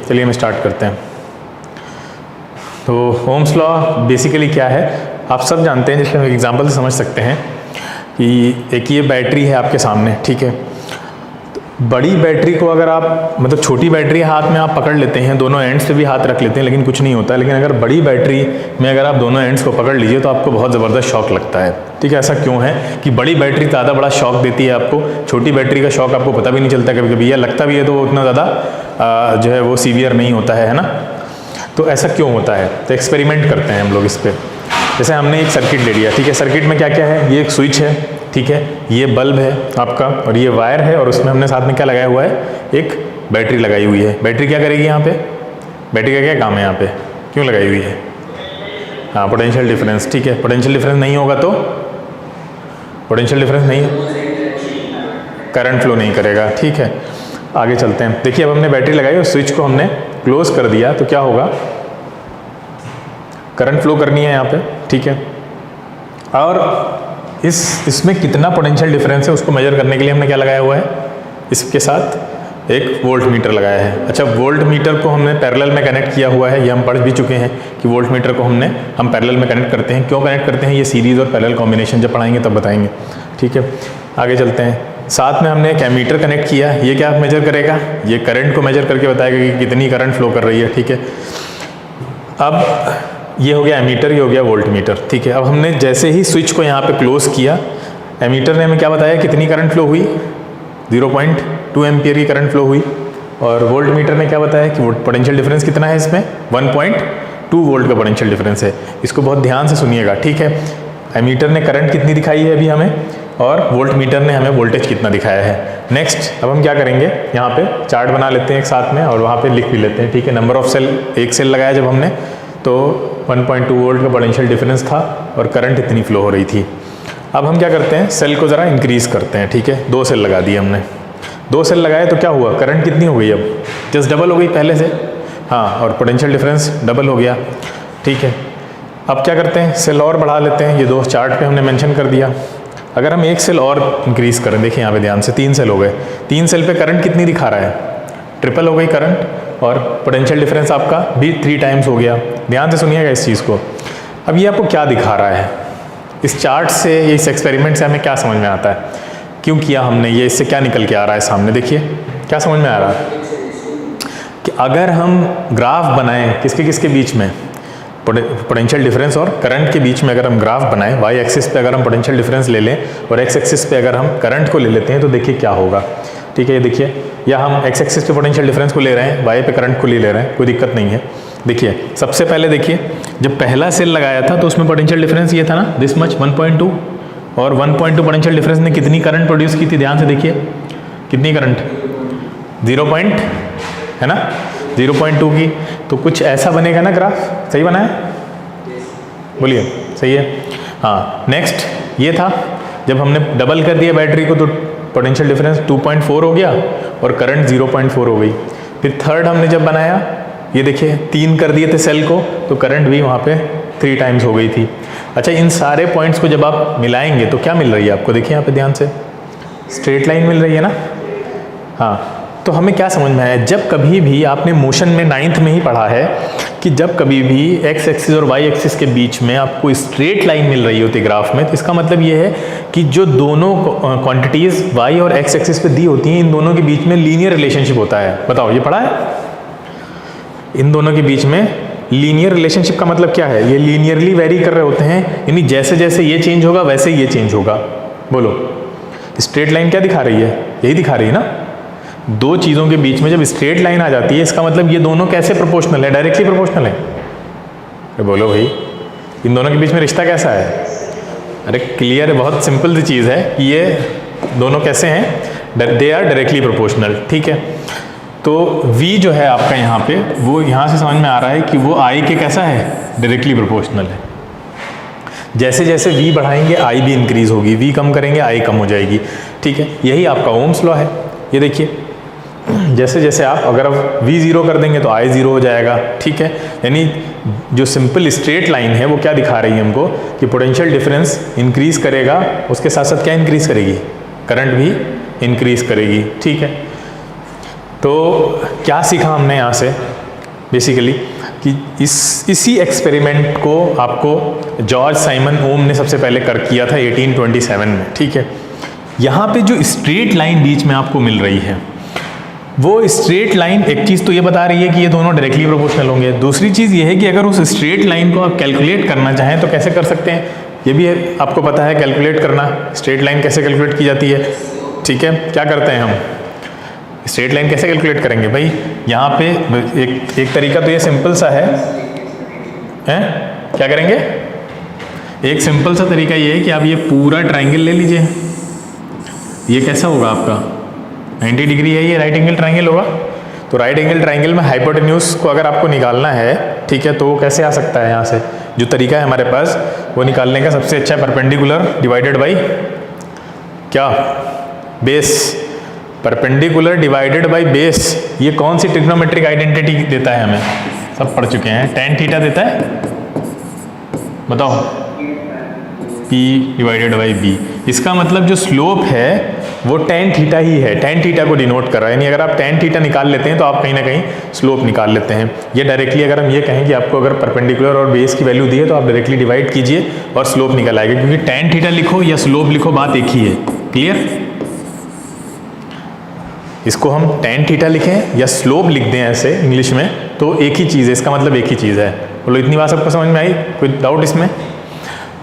चलिए हम स्टार्ट करते हैं। तो ओम्स लॉ बेसिकली क्या है आप सब जानते हैं, जिससे हम एग्जांपल से समझ सकते हैं कि एक ये बैटरी है आपके सामने, ठीक है। तो बड़ी बैटरी को अगर आप मतलब छोटी बैटरी हाथ में आप पकड़ लेते हैं, दोनों एंड्स पे भी हाथ रख लेते हैं लेकिन कुछ नहीं होता है, लेकिन अगर बड़ी बैटरी में अगर आप दोनों एंड्स को पकड़ लीजिए तो आपको बहुत ज़बरदस्त शॉक लगता है, ठीक है। ऐसा क्यों है कि बड़ी बैटरी ज़्यादा बड़ा शॉक देती है आपको, छोटी बैटरी का शॉक आपको पता भी नहीं चलता कभी कभी, या लगता भी है तो वो उतना ज़्यादा जो है वो सीवियर नहीं होता है ना। तो ऐसा क्यों होता है, तो एक्सपेरिमेंट करते हैं हम लोग इस पर। जैसे हमने एक सर्किट ले लिया, ठीक है। सर्किट में क्या क्या है, ये एक स्विच है, ठीक है, ये बल्ब है आपका और ये वायर है, और उसमें हमने साथ में क्या लगाया हुआ है, एक बैटरी लगाई हुई है। बैटरी क्या करेगी यहाँ पे, बैटरी का क्या काम है यहाँ पे, क्यों लगाई हुई है, हाँ पोटेंशियल डिफरेंस, ठीक है। पोटेंशियल डिफरेंस नहीं होगा तो पोटेंशियल डिफरेंस नहीं, करंट फ्लो नहीं करेगा, ठीक है। आगे चलते हैं। देखिए अब हमने बैटरी लगाई और स्विच को हमने क्लोज कर दिया तो क्या होगा, करंट फ्लो करनी है यहाँ पे, ठीक है। और इसमें कितना पोटेंशियल डिफरेंस है उसको मेजर करने के लिए हमने क्या लगाया हुआ है, इसके साथ एक वोल्ट मीटर लगाया है। अच्छा, वोल्ट मीटर को हमने पैरेलल में कनेक्ट किया हुआ है, ये हम पढ़ भी चुके हैं कि वोल्ट मीटर को हम पैरेलल में कनेक्ट करते हैं। क्यों कनेक्ट करते हैं, ये सीरीज़ और पैरेलल कॉम्बिनेशन जब पढ़ाएंगे तब बताएंगे, ठीक है। आगे चलते हैं। साथ में हमने एक एमीटर कनेक्ट किया, ये क्या मेजर करेगा, ये करंट को मेजर करके बताएगा कि कितनी करंट फ्लो कर रही है, ठीक है। अब ये हो गया एमीटर, ये हो गया वोल्ट मीटर, ठीक है। अब हमने जैसे ही स्विच को यहाँ पे क्लोज किया, एमीटर ने हमें क्या बताया कितनी करंट फ्लो हुई, 0.2 एम्पियर की करंट फ्लो हुई, और वोल्ट मीटर ने क्या बताया कि पोटेंशियल डिफरेंस कितना है इसमें, 1.2 वोल्ट का पोटेंशियल डिफरेंस है। इसको बहुत ध्यान से सुनिएगा, ठीक है। एमीटर ने करंट कितनी दिखाई है अभी हमें, और वोल्ट मीटर ने हमें वोल्टेज कितना दिखाया है। नेक्स्ट अब हम क्या करेंगे, यहाँ पे चार्ट बना लेते हैं एक साथ में और वहाँ पे लिख भी लेते हैं, ठीक है। नंबर ऑफ सेल, एक सेल लगाया जब हमने तो 1.2 वोल्ट का पोटेंशियल डिफरेंस था और करंट इतनी फ्लो हो रही थी। अब हम क्या करते हैं, सेल को ज़रा इंक्रीज़ करते हैं, ठीक है। 2 सेल लगा दिए हमने, 2 सेल लगाए तो क्या हुआ, करंट कितनी हो गई, अब जस्ट डबल हो गई पहले से, हाँ, और पोटेंशियल डिफरेंस डबल हो गया, ठीक है। अब क्या करते हैं, सेल और बढ़ा लेते हैं, ये 2 चार्ट पे हमने मेंशन कर दिया। अगर हम एक सेल और इंक्रीज़ करें, देखिए यहाँ पे ध्यान से 3 सेल हो गए, 3 सेल पे करंट कितनी दिखा रहा है, ट्रिपल हो गई करंट, और पोटेंशियल डिफरेंस आपका भी 3 टाइम्स हो गया। ध्यान से सुनिएगा इस चीज़ को। अब ये आपको क्या दिखा रहा है, इस चार्ट से, इस एक्सपेरिमेंट से हमें क्या समझ में आता है, क्यों किया हमने ये, इससे क्या निकल के आ रहा है सामने, देखिए क्या समझ में आ रहा है कि अगर हम ग्राफ बनाएं किसके किसके बीच में, पोटेंशियल डिफरेंस और करंट के बीच में अगर हम ग्राफ बनाएं, वाई एक्सिस पे अगर हम पोटेंशियल डिफरेंस ले लें और एक्स एक्सिस पे अगर हम करंट को ले लेते हैं तो देखिए क्या होगा, ठीक है। ये देखिए, या हम एक्स एक्सिस पे पोटेंशियल डिफरेंस को ले रहे हैं, वाई पे करंट को ले रहे हैं, कोई दिक्कत नहीं है। देखिए सबसे पहले देखिए, जब पहला सेल लगाया था तो उसमें पोटेंशियल डिफरेंस ये था ना, दिस मच 1.2, और 1.2 पोटेंशियल डिफरेंस ने कितनी करंट प्रोड्यूस की थी, ध्यान से देखिए कितनी करंट, 0 है ना, 0.2 की। तो कुछ ऐसा बनेगा ना ग्राफ, सही बना है, बोलिए सही है, हाँ। नेक्स्ट ये था, जब हमने डबल कर दिया बैटरी को तो पोटेंशियल डिफरेंस 2.4 हो गया और करंट 0.4 हो गई। फिर थर्ड हमने जब बनाया, ये देखिए 3 कर दिए थे सेल को तो करंट भी वहाँ पे 3 टाइम्स हो गई थी। अच्छा, इन सारे पॉइंट्स को जब आप मिलाएंगे तो क्या मिल रही है आपको, देखिए यहाँ पे ध्यान से, स्ट्रेट लाइन मिल रही है ना, हाँ। तो हमें क्या समझ में आया, जब कभी भी आपने मोशन में 9th में ही पढ़ा है कि जब कभी भी एक्स एक्सिस और वाई एक्सिस के बीच में आपको स्ट्रेट लाइन मिल रही होती है ग्राफ में, तो इसका मतलब ये है कि जो दोनों क्वांटिटीज़ वाई और एक्स एक्सिस पे दी होती हैं, इन दोनों के बीच में लीनियर रिलेशनशिप होता है। बताओ, ये पढ़ा है, इन दोनों के बीच में लीनियर रिलेशनशिप का मतलब क्या है, ये लीनियरली वेरी कर रहे होते हैं, यानी जैसे जैसे ये चेंज होगा वैसे ही ये चेंज होगा। बोलो, स्ट्रेट लाइन क्या दिखा रही है, यही दिखा रही है ना। 2 चीज़ों के बीच में जब स्ट्रेट लाइन आ जाती है, इसका मतलब ये दोनों कैसे प्रोपोर्शनल है, डायरेक्टली प्रोपोर्शनल है। अरे बोलो भाई, इन दोनों के बीच में रिश्ता कैसा है, अरे क्लियर है, बहुत सिंपल सी चीज़ है कि ये दोनों कैसे हैं, दे आर डायरेक्टली प्रोपोर्शनल, ठीक है। तो V जो है आपका यहाँ पे, वो यहाँ से समझ में आ रहा है कि वो I के कैसा है, डायरेक्टली प्रोपोर्शनल है। जैसे जैसे V बढ़ाएंगे I भी इंक्रीज होगी, V कम करेंगे I कम हो जाएगी, ठीक है। यही आपका ओम्स लॉ है। ये देखिए, जैसे जैसे आप अगर अब V 0 कर देंगे तो I 0 हो जाएगा, ठीक है। यानी जो सिंपल स्ट्रेट लाइन है वो क्या दिखा रही है हमको कि पोटेंशियल डिफरेंस इंक्रीज करेगा, उसके साथ साथ क्या इंक्रीज करेगी, करंट भी इंक्रीज करेगी, ठीक है। तो क्या सीखा हमने यहाँ से बेसिकली कि इसी एक्सपेरिमेंट को आपको जॉर्ज साइमन ओम ने सबसे पहले किया था 1827 में, ठीक है। यहाँ पे जो स्ट्रेट लाइन बीच में आपको मिल रही है, वो स्ट्रेट लाइन एक चीज़ तो ये बता रही है कि ये दोनों डायरेक्टली प्रोपोर्शनल होंगे। दूसरी चीज़ ये है कि अगर उस स्ट्रेट लाइन को आप कैलकुलेट करना चाहें तो कैसे कर सकते हैं, ये भी आपको पता है कैलकुलेट करना, स्ट्रेट लाइन कैसे कैलकुलेट की जाती है, ठीक है। क्या करते हैं हम, स्ट्रेट लाइन कैसे कैलकुलेट करेंगे भाई, यहाँ पे एक तरीका तो ये सिंपल सा है, क्या करेंगे, एक सिंपल सा तरीका ये है कि आप ये पूरा ट्राइंगल ले लीजिए। ये कैसा होगा आपका 90 डिग्री है, ये राइट एंगल ट्राइंगल होगा। तो राइट एंगल ट्राइंगल में हाइपोटेन्यूज को अगर आपको निकालना है, ठीक है, तो वो कैसे आ सकता है, यहाँ से जो तरीका है हमारे पास वो निकालने का सबसे अच्छा है परपेंडिकुलर डिवाइडेड बाई क्या, base. Perpendicular divided by base, ये कौन सी ट्रिग्नोमेट्रिक आइडेंटिटी देता है, हमें सब पढ़ चुके हैं। tan थीटा देता है, बताओ, p डिवाइडेड बाई b। इसका मतलब जो स्लोप है वो tan थीटा ही है, tan थीटा को डिनोट कर रहा है। यानी अगर आप tan थीटा निकाल लेते हैं तो आप कहीं ना कहीं स्लोप निकाल लेते हैं। ये डायरेक्टली अगर हम ये कहें कि आपको अगर परपेंडिकुलर और बेस की वैल्यू दी है तो आप डायरेक्टली डिवाइड कीजिए और स्लोप निकल आएगा, क्योंकि tan थीटा लिखो या स्लोप लिखो बात एक ही है। क्लियर, इसको हम tan थीटा लिखें या स्लोप लिख दें ऐसे इंग्लिश में तो एक ही चीज़ है, इसका मतलब एक ही चीज़ है। बोलो इतनी बात सबको समझ में आई, कोई डाउट इसमें।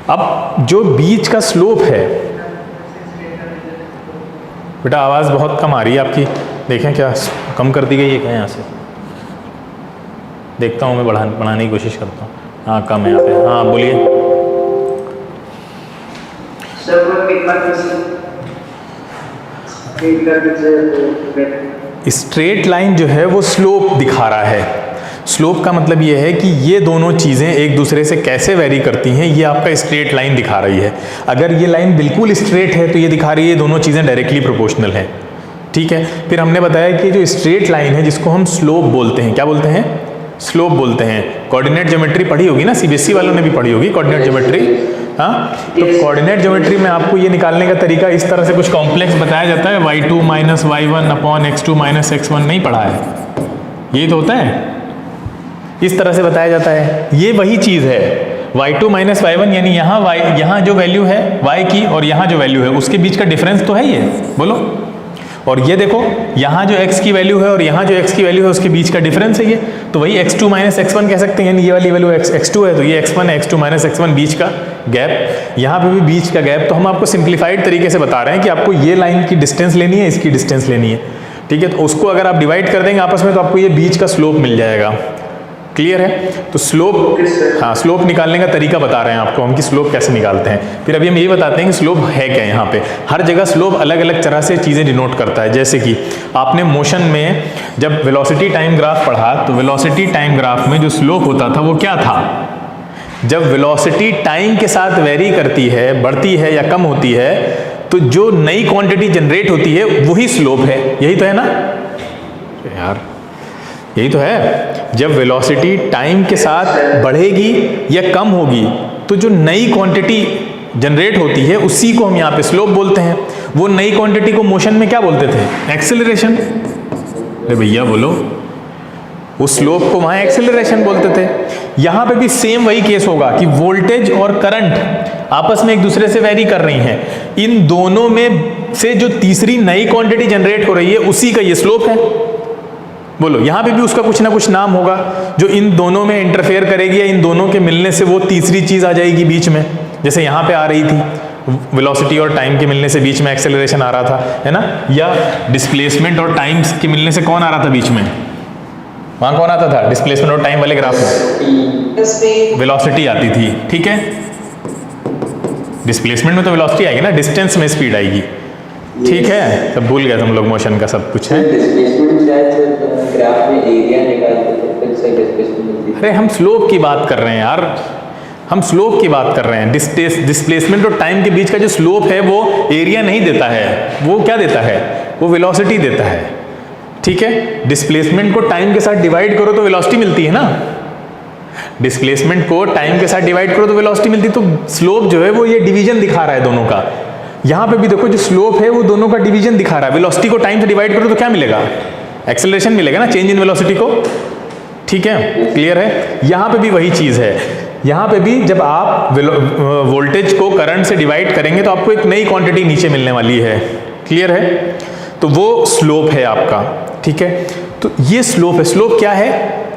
अब जो बीच का स्लोप है, बेटा आवाज़ बहुत कम आ रही है आपकी, देखें क्या कम कर दी गई है क्या, यहाँ से देखता हूँ मैं, बढ़ाने की कोशिश करता हूँ। हाँ कम है यहाँ पे, हाँ बोलिए। स्ट्रेट लाइन जो है वो स्लोप दिखा रहा है। स्लोप का मतलब ये है कि ये दोनों चीज़ें एक दूसरे से कैसे वेरी करती हैं, ये आपका स्ट्रेट लाइन दिखा रही है। अगर ये लाइन बिल्कुल स्ट्रेट है तो ये दिखा रही है ये दोनों चीज़ें डायरेक्टली प्रोपोर्शनल हैं, ठीक है। फिर हमने बताया कि जो स्ट्रेट लाइन है जिसको हम स्लोप बोलते हैं, क्या बोलते हैं, स्लोप बोलते हैं। कोऑर्डिनेट ज्योमेट्री पढ़ी होगी ना, सीबीएसई वालों ने भी पढ़ी होगी कोऑर्डिनेट ज्योमेट्री, हाँ। तो कोऑर्डिनेट ज्योमेट्री में आपको ये निकालने का तरीका इस तरह से कुछ कॉम्प्लेक्स बताया जाता है, y2 minus y1 upon x2 minus x1 नहीं पढ़ा है, ये तो होता है, इस तरह से बताया जाता है। ये वही चीज़ है y2 माइनस y1, यानी यहाँ जो वैल्यू है y की और यहाँ जो वैल्यू है उसके बीच का डिफरेंस तो है ये, बोलो। और ये देखो यहाँ जो x की वैल्यू है और यहाँ जो x की वैल्यू है उसके बीच का डिफरेंस है ये, तो वही x2 माइनस x1 कह सकते हैं। यानी ये वाली वैल्यू x2 है तो ये x1 है, x2 माइनस x1 बीच का गैप, यहाँ पे भी बीच का गैप। तो हम आपको सिंप्लीफाइड तरीके से बता रहे हैं कि आपको ये लाइन की डिस्टेंस लेनी है, इसकी डिस्टेंस लेनी है, ठीक है। तो उसको अगर आप डिवाइड कर देंगे आपस में तो आपको ये बीच का स्लोप मिल जाएगा। क्लियर है, तो स्लोप, हाँ स्लोप निकालने का तरीका बता रहे हैं आपको हम कि स्लोप कैसे निकालते हैं। फिर अभी हम ये बताते हैं कि स्लोप है क्या। यहाँ पे हर जगह स्लोप अलग अलग तरह से चीज़ें डिनोट करता है। जैसे कि आपने मोशन में जब वेलोसिटी टाइम ग्राफ पढ़ा तो वेलोसिटी टाइम ग्राफ में जो स्लोप होता था वो क्या था, जब वेलोसिटी टाइम के साथ वेरी करती है, बढ़ती है या कम होती है, तो जो नई क्वांटिटी जनरेट होती है वही स्लोप है। यही तो है ना यार, यही तो है। जब वेलोसिटी टाइम के साथ बढ़ेगी या कम होगी तो जो नई क्वांटिटी जनरेट होती है उसी को हम यहाँ पे स्लोप बोलते हैं। वो नई क्वांटिटी को मोशन में क्या बोलते थे, एक्सेलरेशन। अरे भैया बोलो, उस स्लोप को वहाँ एक्सेलरेशन बोलते थे। यहाँ पे भी सेम वही केस होगा कि वोल्टेज और करंट आपस में एक दूसरे से वेरी कर रही हैं। इन दोनों में से जो तीसरी नई क्वांटिटी जनरेट हो रही है उसी का ये स्लोप है। बोलो, यहाँ पे भी उसका कुछ ना कुछ नाम होगा जो इन दोनों में इंटरफेयर करेगी या इन दोनों के मिलने से वो तीसरी चीज़ आ जाएगी बीच में। जैसे यहाँ पे आ रही थी वेलोसिटी और टाइम के मिलने से बीच में एक्सेलरेशन आ रहा था, है ना, या डिस्प्लेसमेंट और टाइम के मिलने से कौन आ रहा था बीच में, वहाँ कौन आता था, डिस्प्लेसमेंट और टाइम वाले ग्राफ में वेलोसिटी आती थी, ठीक है। डिस्प्लेसमेंट में तो वेलोसिटी आएगी ना, डिस्टेंस में स्पीड आएगी, ठीक है। सब भूल गए तुम लोग मोशन का सब कुछ है। अरे हम स्लोप की बात कर रहे हैं यार, हम स्लोप की बात कर रहे हैं। डिस्प्लेसमेंट और टाइम के बीच का जो स्लोप है वो एरिया नहीं देता है, वो क्या देता है, वो वेलोसिटी देता है, ठीक है। डिस्प्लेसमेंट को टाइम के साथ डिवाइड करो तो वेलोसिटी मिलती है ना, डिस्प्लेसमेंट को टाइम के साथ डिवाइड करो तो वेलोसिटी मिलती है। तो स्लोप जो है वो ये डिवीजन दिखा रहा है दोनों का। यहाँ पे भी देखो जो स्लोप है वो दोनों का डिवीजन दिखा रहा है। वेलोसिटी को टाइम से डिवाइड करो तो क्या मिलेगा, एक्सेलरेशन मिलेगा ना चेंज इन वेलोसिटी को, ठीक है, क्लियर है। यहाँ पे भी वही चीज़ है, यहाँ पे भी जब आप वोल्टेज को करंट से डिवाइड करेंगे तो आपको एक नई क्वांटिटी नीचे मिलने वाली है, क्लियर है। तो वो स्लोप है आपका, ठीक है। तो ये स्लोप है। स्लोप क्या है?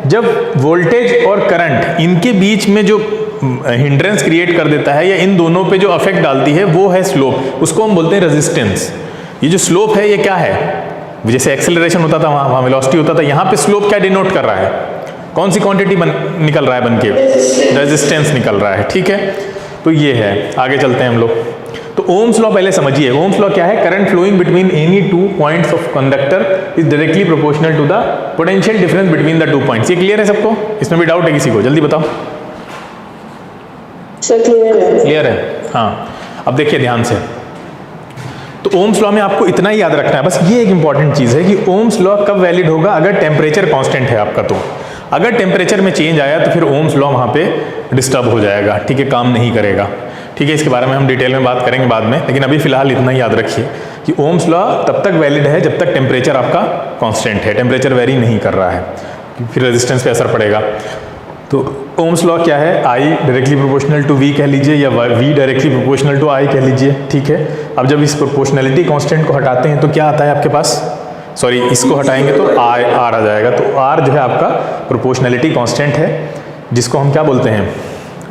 जब वोल्टेज और करंट इनके बीच में जो हिंड्रेंस क्रिएट कर देता है या इन दोनों पे जो अफेक्ट डालती है वो है स्लोप, उसको हम बोलते हैं रेजिस्टेंस। ये जो स्लोप है ये क्या है? जैसे एक्सेलरेशन होता था वहाँ वेलोसिटी होता था, यहाँ पे स्लोप क्या डिनोट कर रहा है? कौन सी क्वांटिटी निकल रहा है बन के? रेजिस्टेंस निकल रहा है, ठीक है। तो ये है, आगे चलते हैं हम लोग। तो ओम्स लॉ पहले समझिए। ओम्स लॉ क्या है? Current flowing between any two points of conductor is directly proportional to the potential difference between the 2 points. ये क्लियर है सबको? इसमें भी डाउट है किसी को? जल्दी बताओ। क्लियर है? हाँ। अब देखिए ध्यान से, तो ओम्स लॉ में आपको इतना ही याद रखना है बस। ये एक इंपॉर्टेंट चीज है कि ओम्स लॉ कब वैलिड होगा? अगर टेम्परेचर कांस्टेंट है आपका। तो अगर टेम्परेचर में चेंज आया तो फिर ओम्स लॉ वहाँ पे डिस्टर्ब हो जाएगा, ठीक है, काम नहीं करेगा, ठीक है। इसके बारे में हम डिटेल में बात करेंगे बाद में, लेकिन अभी फिलहाल इतना ही याद रखिए कि ओम्स लॉ तब तक वैलिड है जब तक टेम्परेचर आपका कांस्टेंट है, टेम्परेचर वेरी नहीं कर रहा है, फिर रेजिस्टेंस पे असर पड़ेगा। तो ओम्स लॉ क्या है? I directly proportional to V कह लीजिए या V directly proportional to I कह लीजिए, ठीक है। अब जब इस प्रोपोर्शनलिटी कांस्टेंट को हटाते हैं तो क्या आता है आपके पास? सॉरी, इसको हटाएंगे तो R आ जाएगा। तो R जो है आपका प्रोपोर्शनलिटी कांस्टेंट है, जिसको हम क्या बोलते हैं?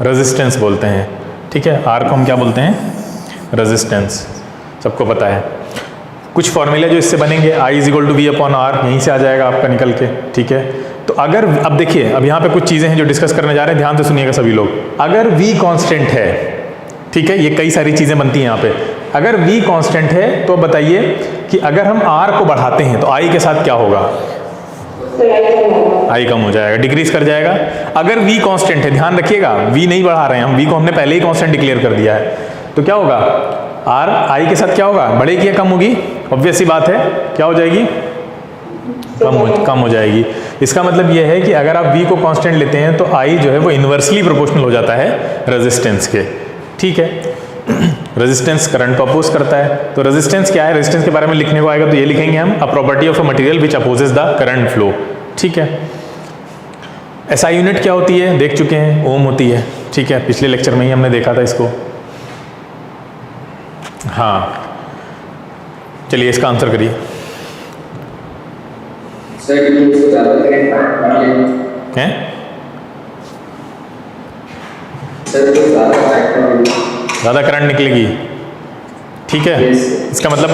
रेजिस्टेंस बोलते हैं, ठीक है। R को हम क्या बोलते हैं? रेजिस्टेंस, सबको पता है। कुछ फॉर्मूले जो इससे बनेंगे, I = V/R, यहीं से आ जाएगा आपका निकल के, ठीक है। तो अगर अब देखिए, अब यहाँ पे कुछ चीज़ें हैं जो डिस्कस करने जा रहे हैं, ध्यान से सुनिएगा सभी लोग। अगर V कांस्टेंट है, ठीक है, ये कई सारी चीज़ें बनती हैं यहाँ पे। अगर V कांस्टेंट है तो बताइए कि अगर हम R को बढ़ाते हैं तो I के साथ क्या होगा? I कम हो जाएगा, डिक्रीज कर जाएगा। अगर V कांस्टेंट है, ध्यान रखिएगा, V नहीं बढ़ा रहे हैं हम, V को हमने पहले ही कांस्टेंट डिक्लेयर कर दिया है, तो क्या होगा? R I के साथ क्या होगा? बढ़ेगी या कम होगी? ऑब्वियस सी बात है, क्या हो जाएगी? कम हो जाएगी। इसका मतलब यह है कि अगर आप V को कांस्टेंट लेते हैं तो I जो है वो इन्वर्सली प्रोपोर्शनल हो जाता है रेजिस्टेंस के, ठीक है। रेजिस्टेंस करंट को अपोज करता है। तो रेजिस्टेंस क्या है? रेजिस्टेंस के बारे में लिखने को आएगा तो ये लिखेंगे हम, a property of a material which opposes the current flow, ठीक है। SI यूनिट क्या होती है? देख चुके हैं, ओम होती है, ठीक है, पिछले लेक्चर में ही हमने देखा था इसको। हाँ, चलिए इसका आंसर करिए। हैं? ज़्यादा करंट निकलेगी, ठीक है। इसका मतलब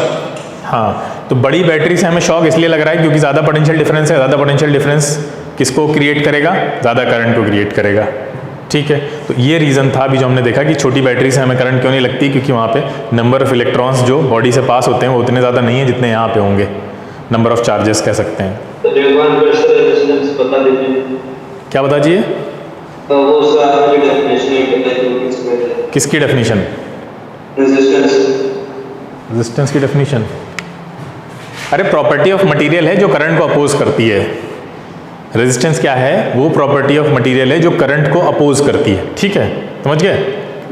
हाँ, तो बड़ी बैटरी से हमें शॉक इसलिए लग रहा है क्योंकि ज़्यादा पोटेंशियल डिफरेंस है। ज़्यादा पोटेंशियल डिफरेंस किसको क्रिएट करेगा? ज़्यादा करंट को क्रिएट करेगा, ठीक है। तो ये रीज़न था अभी जो हमने देखा कि छोटी बैटरी से हमें करंट क्यों नहीं लगती, क्योंकि वहाँ पे नंबर ऑफ इलेक्ट्रॉन्स जो बॉडी से पास होते हैं वो उतने ज़्यादा नहीं है जितने यहाँ पे होंगे, नंबर ऑफ चार्जेस कह सकते हैं। क्या बता दीजिए? किसकी डेफिनेशन? रेजिस्टेंस की डेफिनेशन? अरे प्रॉपर्टी ऑफ मटेरियल है जो करंट को अपोज करती है। रेजिस्टेंस क्या है? वो प्रॉपर्टी ऑफ मटेरियल है जो करंट को अपोज करती है, ठीक है, समझ गए?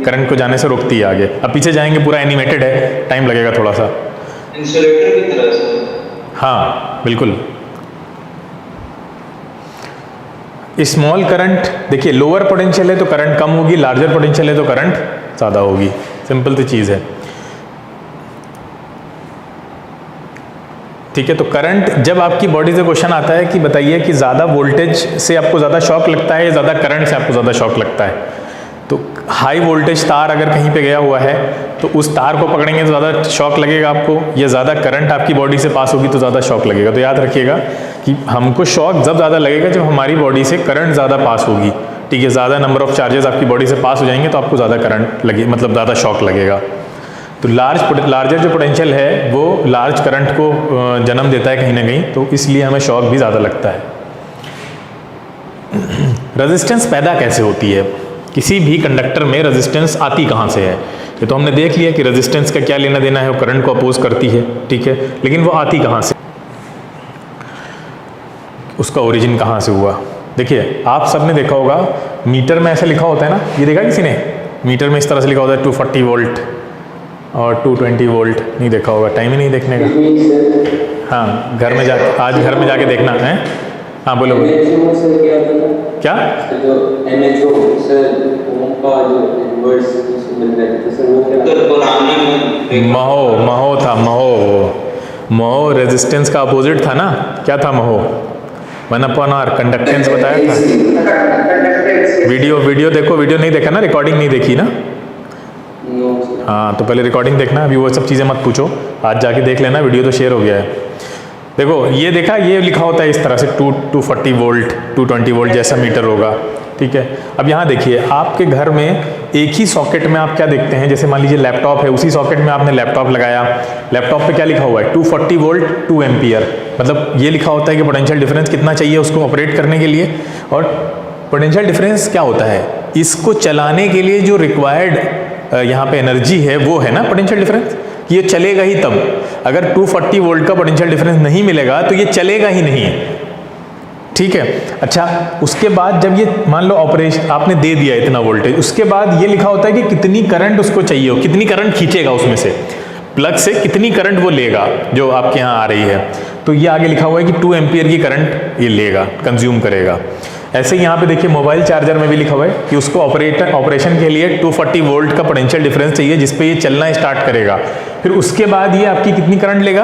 करंट को जाने से रोकती है आगे। अब पीछे जाएंगे, पूरा एनिमेटेड है, टाइम लगेगा थोड़ा सा। इंसुलेटर की तरह से? हाँ बिल्कुल। स्मॉल करंट, देखिए लोअर पोटेंशियल है तो करंट कम होगी, लार्जर पोटेंशियल है तो करंट ज़्यादा होगी, सिंपल सी चीज़ है, ठीक है। तो करंट, जब आपकी बॉडी से क्वेश्चन आता है कि बताइए कि ज़्यादा वोल्टेज से आपको ज़्यादा शॉक लगता है या ज़्यादा करंट से आपको ज़्यादा शॉक लगता है, तो हाई वोल्टेज तार अगर कहीं पे गया हुआ है तो उस तार को पकड़ेंगे तो ज़्यादा शॉक लगेगा आपको, या ज़्यादा करंट आपकी बॉडी से पास होगी तो ज़्यादा शॉक लगेगा। तो याद रखिएगा कि हमको शॉक जब ज़्यादा लगेगा जब हमारी बॉडी से करंट ज़्यादा पास होगी, ठीक है। ज़्यादा नंबर ऑफ चार्जेस आपकी बॉडी से पास हो जाएंगे तो आपको ज़्यादा करंट लगे, मतलब ज़्यादा शॉक लगेगा। तो लार्जर जो पोटेंशियल है वो लार्ज करंट को जन्म देता है कहीं ना कहीं, तो इसलिए हमें शॉक भी ज़्यादा लगता है। रेजिस्टेंस पैदा कैसे होती है? किसी भी कंडक्टर में रेजिस्टेंस आती कहाँ से है? ये तो हमने देख लिया कि रेजिस्टेंस का क्या लेना देना है, वो करंट को अपोज करती है, ठीक है, लेकिन वो आती कहाँ से, उसका ओरिजिन कहाँ से हुआ? देखिए आप सब ने देखा होगा, मीटर में ऐसे लिखा होता है ना, ये देखा किसी ने? मीटर में इस तरह से लिखा होता है 240 वोल्ट, और 220 वोल्ट नहीं देखा होगा, टाइम ही नहीं देखने का। हाँ, घर में जाके आज घर में जाके देखना है। हाँ बोलो बोलो। क्या महो था, महो रेजिस्टेंस का अपोजिट था ना, क्या था महो? 1/R कंडक्टेंस बताया था। वीडियो देखो, वीडियो नहीं देखा ना, रिकॉर्डिंग नहीं देखी ना? हाँ तो पहले रिकॉर्डिंग देखना, अभी वो सब चीज़ें मत पूछो, आज जाके देख लेना, वीडियो तो शेयर हो गया है। देखो ये देखा, ये लिखा होता है इस तरह से 240 वोल्ट 220 वोल्ट जैसा मीटर होगा, ठीक है। अब यहाँ देखिए, आपके घर में एक ही सॉकेट में आप क्या देखते हैं, जैसे मान लीजिए लैपटॉप है, उसी सॉकेट में आपने लैपटॉप लगाया, लैपटॉप पे क्या लिखा हुआ है 240 वोल्ट 2 एम्पियर, मतलब ये लिखा होता है कि पोटेंशियल डिफरेंस कितना चाहिए उसको ऑपरेट करने के लिए। और पोटेंशियल डिफरेंस क्या होता है, इसको चलाने के लिए जो रिक्वायर्ड यहाँ पे एनर्जी है वो है ना पोटेंशियल डिफरेंस, कि ये चलेगा ही तब। अगर 240 वोल्ट का पोटेंशियल डिफरेंस नहीं मिलेगा तो ये चलेगा ही नहीं, ठीक है। अच्छा, उसके बाद जब ये मान लो ऑपरेशन आपने दे दिया इतना वोल्टेज, उसके बाद ये लिखा होता है कि कितनी करंट उसको चाहिए हो, कितनी करंट खींचेगा उसमें से, प्लग से कितनी करंट वो लेगा जो आपके यहाँ आ रही है। तो ये आगे लिखा हुआ है कि 2 एम्पियर की करंट ये लेगा, कंज्यूम करेगा। ऐसे ही यहाँ पे देखिए मोबाइल चार्जर में भी लिखा हुआ है कि उसको ऑपरेशन के लिए 240 वोल्ट का पोटेंशियल डिफरेंस चाहिए, जिस पे ये चलना स्टार्ट करेगा। फिर उसके बाद ये आपकी कितनी करंट लेगा,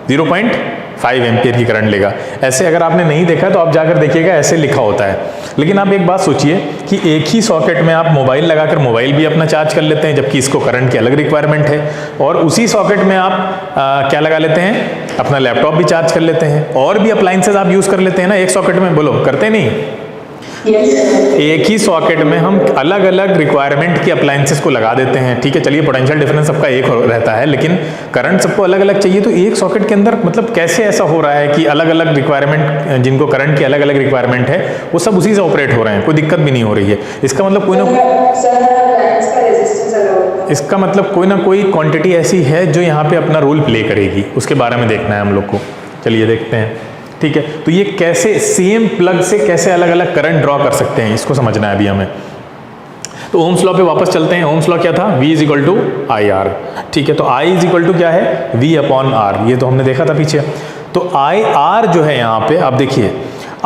0.5 एम्पियर की करंट लेगा। ऐसे अगर आपने नहीं देखा तो आप जाकर देखिएगा, ऐसे लिखा होता है। लेकिन आप एक बात सोचिए कि एक ही सॉकेट में आप मोबाइल लगाकर मोबाइल भी अपना चार्ज कर लेते हैं, जबकि इसको करंट की अलग रिक्वायरमेंट है, और उसी सॉकेट में आप क्या लगा लेते हैं, अपना लैपटॉप भी चार्ज कर लेते हैं, और भी अप्लाइंसेज आप यूज़ कर लेते हैं ना एक सॉकेट में, बोलो करते नहीं? एक ही सॉकेट में हम अलग अलग रिक्वायरमेंट की अप्लाइंसेस को लगा देते हैं, ठीक है। चलिए पोटेंशियल डिफरेंस सबका एक रहता है, लेकिन करंट सबको अलग अलग चाहिए, तो एक सॉकेट के अंदर मतलब कैसे ऐसा हो रहा है कि अलग अलग रिक्वायरमेंट, जिनको करंट की अलग अलग रिक्वायरमेंट है वो सब उसी से ऑपरेट हो रहे हैं, कोई दिक्कत भी नहीं हो रही है। इसका मतलब कोई ना कोई क्वांटिटी ऐसी है जो यहाँ पे अपना रोल प्ले करेगी, उसके बारे में देखना है हम लोग को। चलिए देखते हैं, ठीक है। तो ये कैसे सेम प्लग से कैसे अलग अलग करंट ड्रॉ कर सकते हैं, इसको समझना है अभी हमें। तो ओम्स लॉ पे वापस चलते हैं। ओम्स लॉ क्या था, V = IR, ठीक है। तो I = क्या है, V/R, ये तो हमने देखा था पीछे। तो IR जो है यहाँ पे आप देखिए,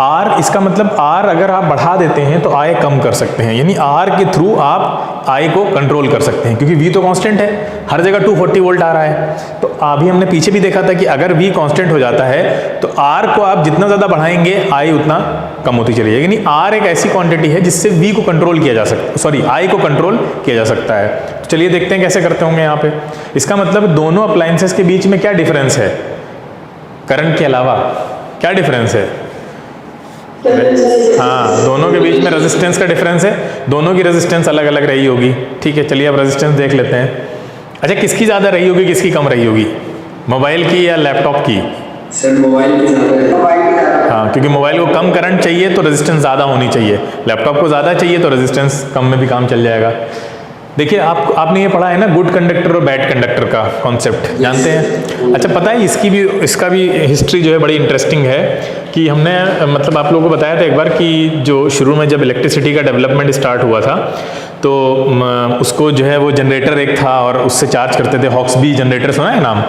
R इसका मतलब R अगर आप बढ़ा देते हैं तो I कम कर सकते हैं, यानी R के थ्रू आप I को कंट्रोल कर सकते हैं, क्योंकि V तो कांस्टेंट है, हर जगह 240 वोल्ट आ रहा है। तो अभी हमने पीछे भी देखा था कि अगर V कांस्टेंट हो जाता है तो R को आप जितना ज़्यादा बढ़ाएंगे I उतना कम होती चली जाएगी, यानी R एक ऐसी क्वांटिटी है जिससे V को कंट्रोल किया जा सकता, I को कंट्रोल किया जा सकता है। तो चलिए देखते हैं कैसे करते होंगे यहाँ पे। इसका मतलब दोनों अप्लायंसेस के बीच में क्या डिफरेंस है, करंट के अलावा क्या डिफरेंस है? हाँ, दोनों के बीच में रेजिस्टेंस का डिफरेंस है, दोनों की रेजिस्टेंस अलग अलग रही होगी, ठीक है। चलिए अब रेजिस्टेंस देख लेते हैं। अच्छा, किसकी ज़्यादा रही होगी, किसकी कम रही होगी, मोबाइल की या लैपटॉप की? सर मोबाइल की ज़्यादा। हाँ, क्योंकि मोबाइल को कम करंट चाहिए तो रेजिस्टेंस ज़्यादा होनी चाहिए, लैपटॉप को ज़्यादा चाहिए तो रेजिस्टेंस कम में भी काम चल जाएगा। देखिए आपने ये पढ़ा है ना, गुड कंडक्टर और बैड कंडक्टर का कॉन्सेप्ट जानते हैं? अच्छा, पता है इसका भी हिस्ट्री जो है बड़ी इंटरेस्टिंग है, कि हमने मतलब आप लोगों को बताया था एक बार कि जो शुरू में जब इलेक्ट्रिसिटी का डेवलपमेंट स्टार्ट हुआ था तो उसको जो है वो जनरेटर एक था और उससे चार्ज करते थे। हॉक्सबी जनरेटर सुना है नाम?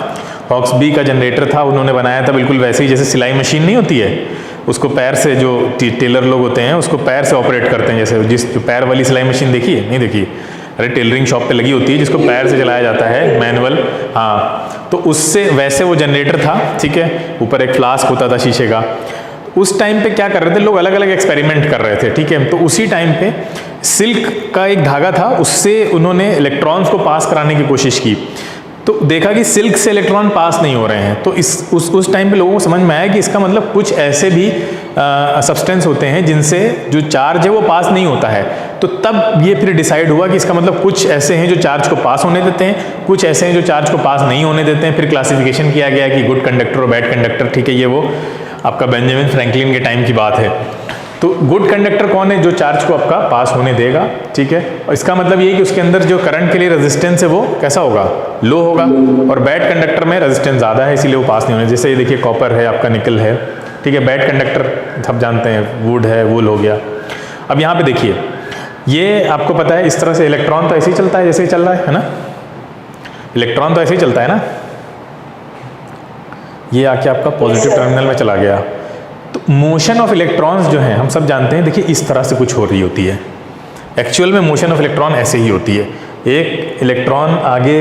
हॉक्सबी का जनरेटर था, उन्होंने बनाया था बिल्कुल वैसे ही जैसे सिलाई मशीन नहीं होती है, उसको पैर से, जो टेलर लोग होते हैं उसको पैर से ऑपरेट करते हैं, जैसे जो पैर वाली सिलाई मशीन देखी है, नहीं देखी? अरे टेलरिंग शॉप पे लगी होती है जिसको पैर से चलाया जाता है, मैनुअल। हाँ, तो उससे वैसे वो जनरेटर था, ठीक है। ऊपर एक फ्लास्क होता था शीशे का। उस टाइम पे क्या कर रहे थे लोग, अलग अलग एक्सपेरिमेंट कर रहे थे, ठीक है। तो उसी टाइम पे सिल्क का एक धागा था, उससे उन्होंने इलेक्ट्रॉन्स को पास कराने की कोशिश की, तो देखा कि सिल्क से इलेक्ट्रॉन पास नहीं हो रहे हैं। तो उस टाइम पे लोगों को समझ में आया कि इसका मतलब कुछ ऐसे भी सब्सटेंस होते हैं जिनसे जो चार्ज है वो पास नहीं होता है। तो तब ये फिर डिसाइड हुआ कि इसका मतलब कुछ ऐसे हैं जो चार्ज को पास होने देते हैं, कुछ ऐसे हैं जो चार्ज को पास नहीं होने देते हैं। फिर क्लासिफिकेशन किया गया कि गुड कंडक्टर और बैड कंडक्टर, ठीक है। ये वो आपका बेंजामिन फ्रैंकलिन के टाइम की बात है। तो गुड कंडक्टर कौन है, जो चार्ज को आपका पास होने देगा, ठीक है। और इसका मतलब ये कि उसके अंदर जो करंट के लिए रेजिस्टेंस है वो कैसा होगा, लो होगा। और बैड कंडक्टर में रेजिस्टेंस ज़्यादा है, इसीलिए वो पास नहीं होने। जैसे ये देखिए कॉपर है, आपका निकल है, ठीक है। बैड कंडक्टर सब जानते हैं, वुड है, वूल हो गया। अब यहाँ पे देखिए, ये आपको पता है इस तरह से इलेक्ट्रॉन तो ऐसे ही चलता है जैसे ही चल रहा है ना। इलेक्ट्रॉन तो ऐसे ही चलता है ना, ये आके आपका पॉजिटिव टर्मिनल में चला गया। तो मोशन ऑफ इलेक्ट्रॉन्स जो हैं हम सब जानते हैं, देखिए इस तरह से कुछ हो रही होती है। एक्चुअल में मोशन ऑफ इलेक्ट्रॉन ऐसे ही होती है, एक इलेक्ट्रॉन आगे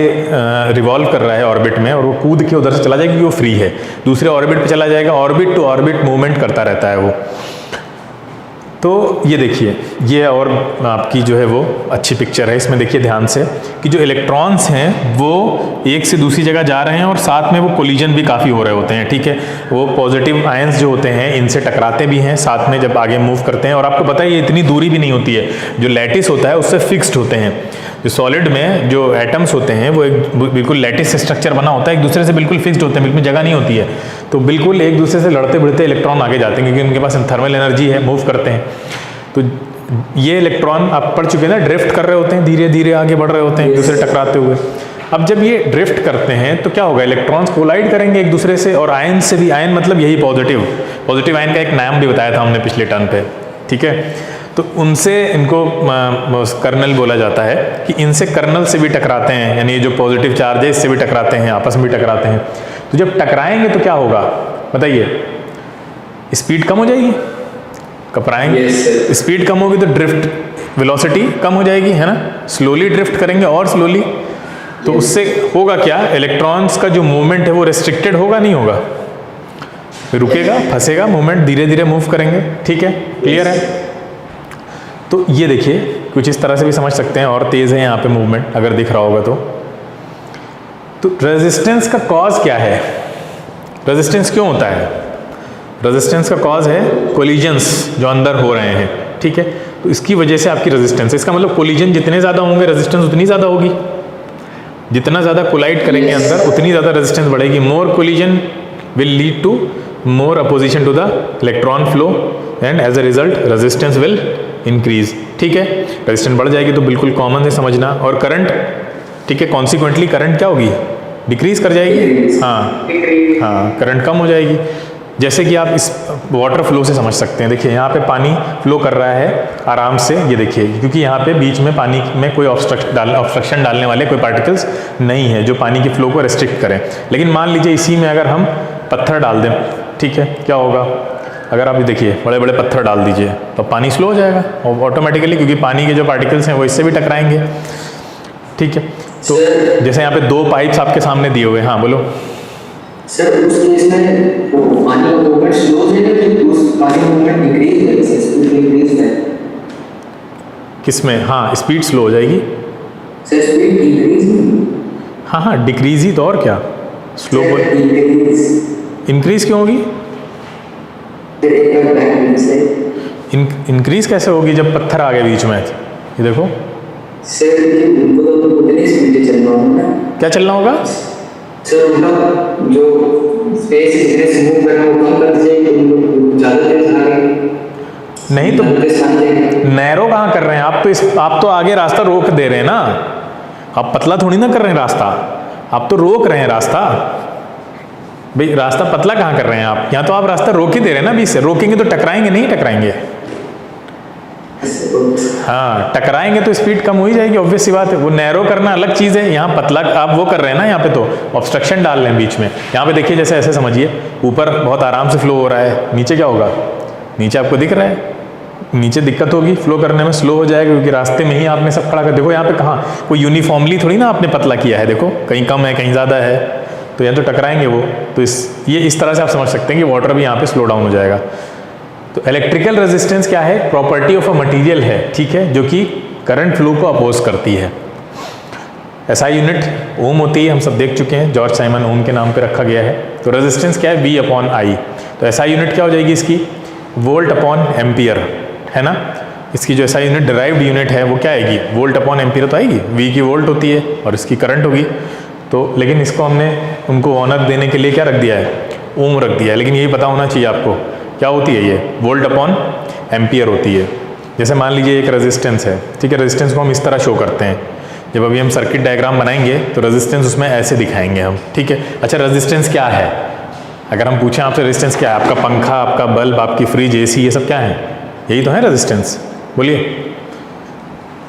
रिवॉल्व कर रहा है ऑर्बिट में और वो कूद के उधर से चला जाएगा क्योंकि वो फ्री है, दूसरे ऑर्बिट पे चला जाएगा, ऑर्बिट टू ऑर्बिट मूवमेंट करता रहता है वो। तो ये देखिए, ये और आपकी जो है वो अच्छी पिक्चर है, इसमें देखिए ध्यान से कि जो इलेक्ट्रॉन्स हैं वो एक से दूसरी जगह जा रहे हैं और साथ में वो कोलिजन भी काफ़ी हो रहे होते हैं, ठीक है। वो पॉजिटिव आयंस जो होते हैं इनसे टकराते भी हैं साथ में जब आगे मूव करते हैं, और आपको पता है ये इतनी दूरी भी नहीं होती है, जो लैटिस होता है उससे फिक्स्ड होते हैं। जो सॉलिड में जो एटम्स होते हैं वो एक बिल्कुल लैटिस स्ट्रक्चर बना होता है, एक दूसरे से बिल्कुल फिक्स्ड होते हैं, बिल्कुल जगह नहीं होती है, तो बिल्कुल एक दूसरे से लड़ते भिड़ते इलेक्ट्रॉन आगे जाते हैं क्योंकि उनके पास थर्मल एनर्जी है, मूव करते हैं। तो ये इलेक्ट्रॉन आप पढ़ चुके हैं ना, ड्रिफ्ट कर रहे होते हैं, धीरे धीरे आगे बढ़ रहे होते हैं एक दूसरे से टकराते हुए। अब जब ये ड्रिफ्ट करते हैं तो क्या होगा, इलेक्ट्रॉन्स कोलाइड करेंगे एक दूसरे से, और आयन से भी, आयन मतलब यही पॉजिटिव आयन का एक नाम भी बताया था हमने पिछले टर्न पे, ठीक है। तो उनसे इनको कर्नल बोला जाता है कि इनसे कर्नल से भी टकराते हैं, यानी जो पॉजिटिव चार्ज है इससे भी टकराते हैं, आपस में भी टकराते हैं। तो जब टकराएंगे तो क्या होगा बताइए, स्पीड कम हो जाएगी, कपराएंगे, स्पीड कम होगी तो ड्रिफ्ट वेलोसिटी कम हो जाएगी, है ना, स्लोली ड्रिफ्ट करेंगे और स्लोली। तो उससे होगा क्या, इलेक्ट्रॉन्स का जो मूवमेंट है वो रेस्ट्रिक्टेड होगा, नहीं होगा, रुकेगा, फंसेगा, मूवमेंट धीरे धीरे मूव करेंगे, ठीक है, क्लियर है। तो ये देखिए कुछ इस तरह से भी समझ सकते हैं, और तेज़ है यहाँ पे मूवमेंट अगर दिख रहा होगा तो रेजिस्टेंस का कॉज क्या है, रेजिस्टेंस क्यों होता है, रेजिस्टेंस का कॉज है कोलिजन्स जो अंदर हो रहे हैं, ठीक है। तो इसकी वजह से आपकी रेजिस्टेंस, इसका मतलब कोलिजन जितने ज़्यादा होंगे रेजिस्टेंस उतनी ज़्यादा होगी, जितना ज़्यादा कोलाइड करेंगे अंदर उतनी ज़्यादा रेजिस्टेंस बढ़ेगी। More collision will lead to more opposition to the electron flow and as a result resistance will increase, ठीक है। रेजिस्टेंस बढ़ जाएगी तो बिल्कुल कॉमन है समझना, और करंट, ठीक है, कॉन्सिक्वेंटली करंट क्या होगी, डिक्रीज कर जाएगी, हाँ करंट कम हो जाएगी। जैसे कि आप इस वाटर फ्लो से समझ सकते हैं, देखिए यहाँ पे पानी फ्लो कर रहा है आराम से, ये देखिए, क्योंकि यहाँ पे बीच में पानी में कोई ऑब्स्ट्रक्शन डालने वाले कोई पार्टिकल्स नहीं है जो पानी की फ्लो को रेस्ट्रिक्ट करें। लेकिन मान लीजिए इसी में अगर हम पत्थर डाल दें, ठीक है, क्या होगा, अगर आप ये देखिए बड़े बड़े पत्थर डाल दीजिए तो पानी स्लो हो जाएगा ऑटोमेटिकली, क्योंकि पानी के जो पार्टिकल्स हैं वो इससे भी टकराएंगे, ठीक है। तो जैसे यहाँ पे दो पाइप्स आपके सामने दिए हुए हैं, हाँ बोलो सर। उस केस में वो पानी का मूवमेंट स्लो हो जाएगा कि उस पानी का मूवमेंट इंक्रीज है, स्पीड इंक्रीज है किसमें, हाँ स्पीड स्लो हो जाएगी सर, स्पीड इंक्रीज, हाँ डिक्रीज ही तो, और क्या, स्लो बोल, इंक्रीज क्यों होगी, इंक्रीज कैसे होगी जब पत्थर आ गए बीच में, ये देखो सर, उनको तो उतनी स्पीड से चलना होगा, क्या चलना होगा सर, उनका जो स्पेस इतने से मूव करना वो कम कर दीजिए, उनको ज़्यादा तेज आगे नहीं तो नैरो कहाँ कर रहे हैं आप, तो आप तो आगे रास्ता रोक दे रहे हैं ना, आप पतला थोड़ी ना कर रहे हैं रास्ता, आप तो रोक रहे हैं रास्ता, भाई रास्ता पतला कहाँ कर रहे हैं आप, यहाँ तो आप रास्ता रोक ही दे रहे हैं ना बीच से, रोकेंगे तो टकराएंगे नहीं, टकराएंगे, हाँ टकराएंगे तो स्पीड कम हो ही जाएगी, ऑब्वियस सी बात है। वो नैरो करना अलग चीज़ है, यहाँ पतला आप वो कर रहे हैं ना, यहाँ पे तो ऑब्स्ट्रक्शन डाल रहे हैं बीच में। यहाँ पे देखिए जैसे ऐसे समझिए, ऊपर बहुत आराम से फ्लो हो रहा है, नीचे क्या होगा, नीचे आपको दिख रहा है, नीचे दिक्कत होगी, फ्लो करने में स्लो हो जाएगा क्योंकि रास्ते में ही आपने सब खड़ा कर, देखो यहाँ पे कहाँ कोई यूनिफॉर्मली थोड़ी ना आपने पतला किया है, देखो कहीं कम है कहीं ज़्यादा है, तो यहाँ तो टकराएंगे वो। तो ये इस तरह से आप समझ सकते हैं कि वाटर भी यहाँ पे स्लो डाउन हो जाएगा। तो इलेक्ट्रिकल रेजिस्टेंस क्या है, प्रॉपर्टी ऑफ अ मटेरियल है, ठीक है, जो कि करंट फ्लो को अपोज करती है। एसआई यूनिट ओम होती है, हम सब देख चुके हैं, जॉर्ज साइमन ओम के नाम पे रखा गया है। तो रेजिस्टेंस क्या है, V/I। तो एसआई यूनिट क्या हो जाएगी इसकी, वोल्ट अपॉन एम्पियर, है ना। इसकी जो एसआई यूनिट डिराइव्ड यूनिट है वो क्या आएगी, वोल्ट अपॉन एम्पियर तो आएगी, V की वोल्ट होती है और इसकी करंट होगी। तो लेकिन इसको हमने उनको ऑनर देने के लिए क्या रख दिया है, ओम रख दिया है, लेकिन यही पता होना चाहिए आपको क्या होती है, ये वोल्ट अपॉन एम्पियर होती है। जैसे मान लीजिए एक रेजिस्टेंस है, ठीक है, रेजिस्टेंस को हम इस तरह शो करते हैं, जब अभी हम सर्किट डायग्राम बनाएंगे तो रेजिस्टेंस उसमें ऐसे दिखाएंगे हम, ठीक है। अच्छा रेजिस्टेंस क्या है, अगर हम पूछें आपसे रेजिस्टेंस क्या है, आपका पंखा, आपका बल्ब, आपकी फ्रिज, AC, ये सब क्या है, यही तो है रेजिस्टेंस, बोलिए।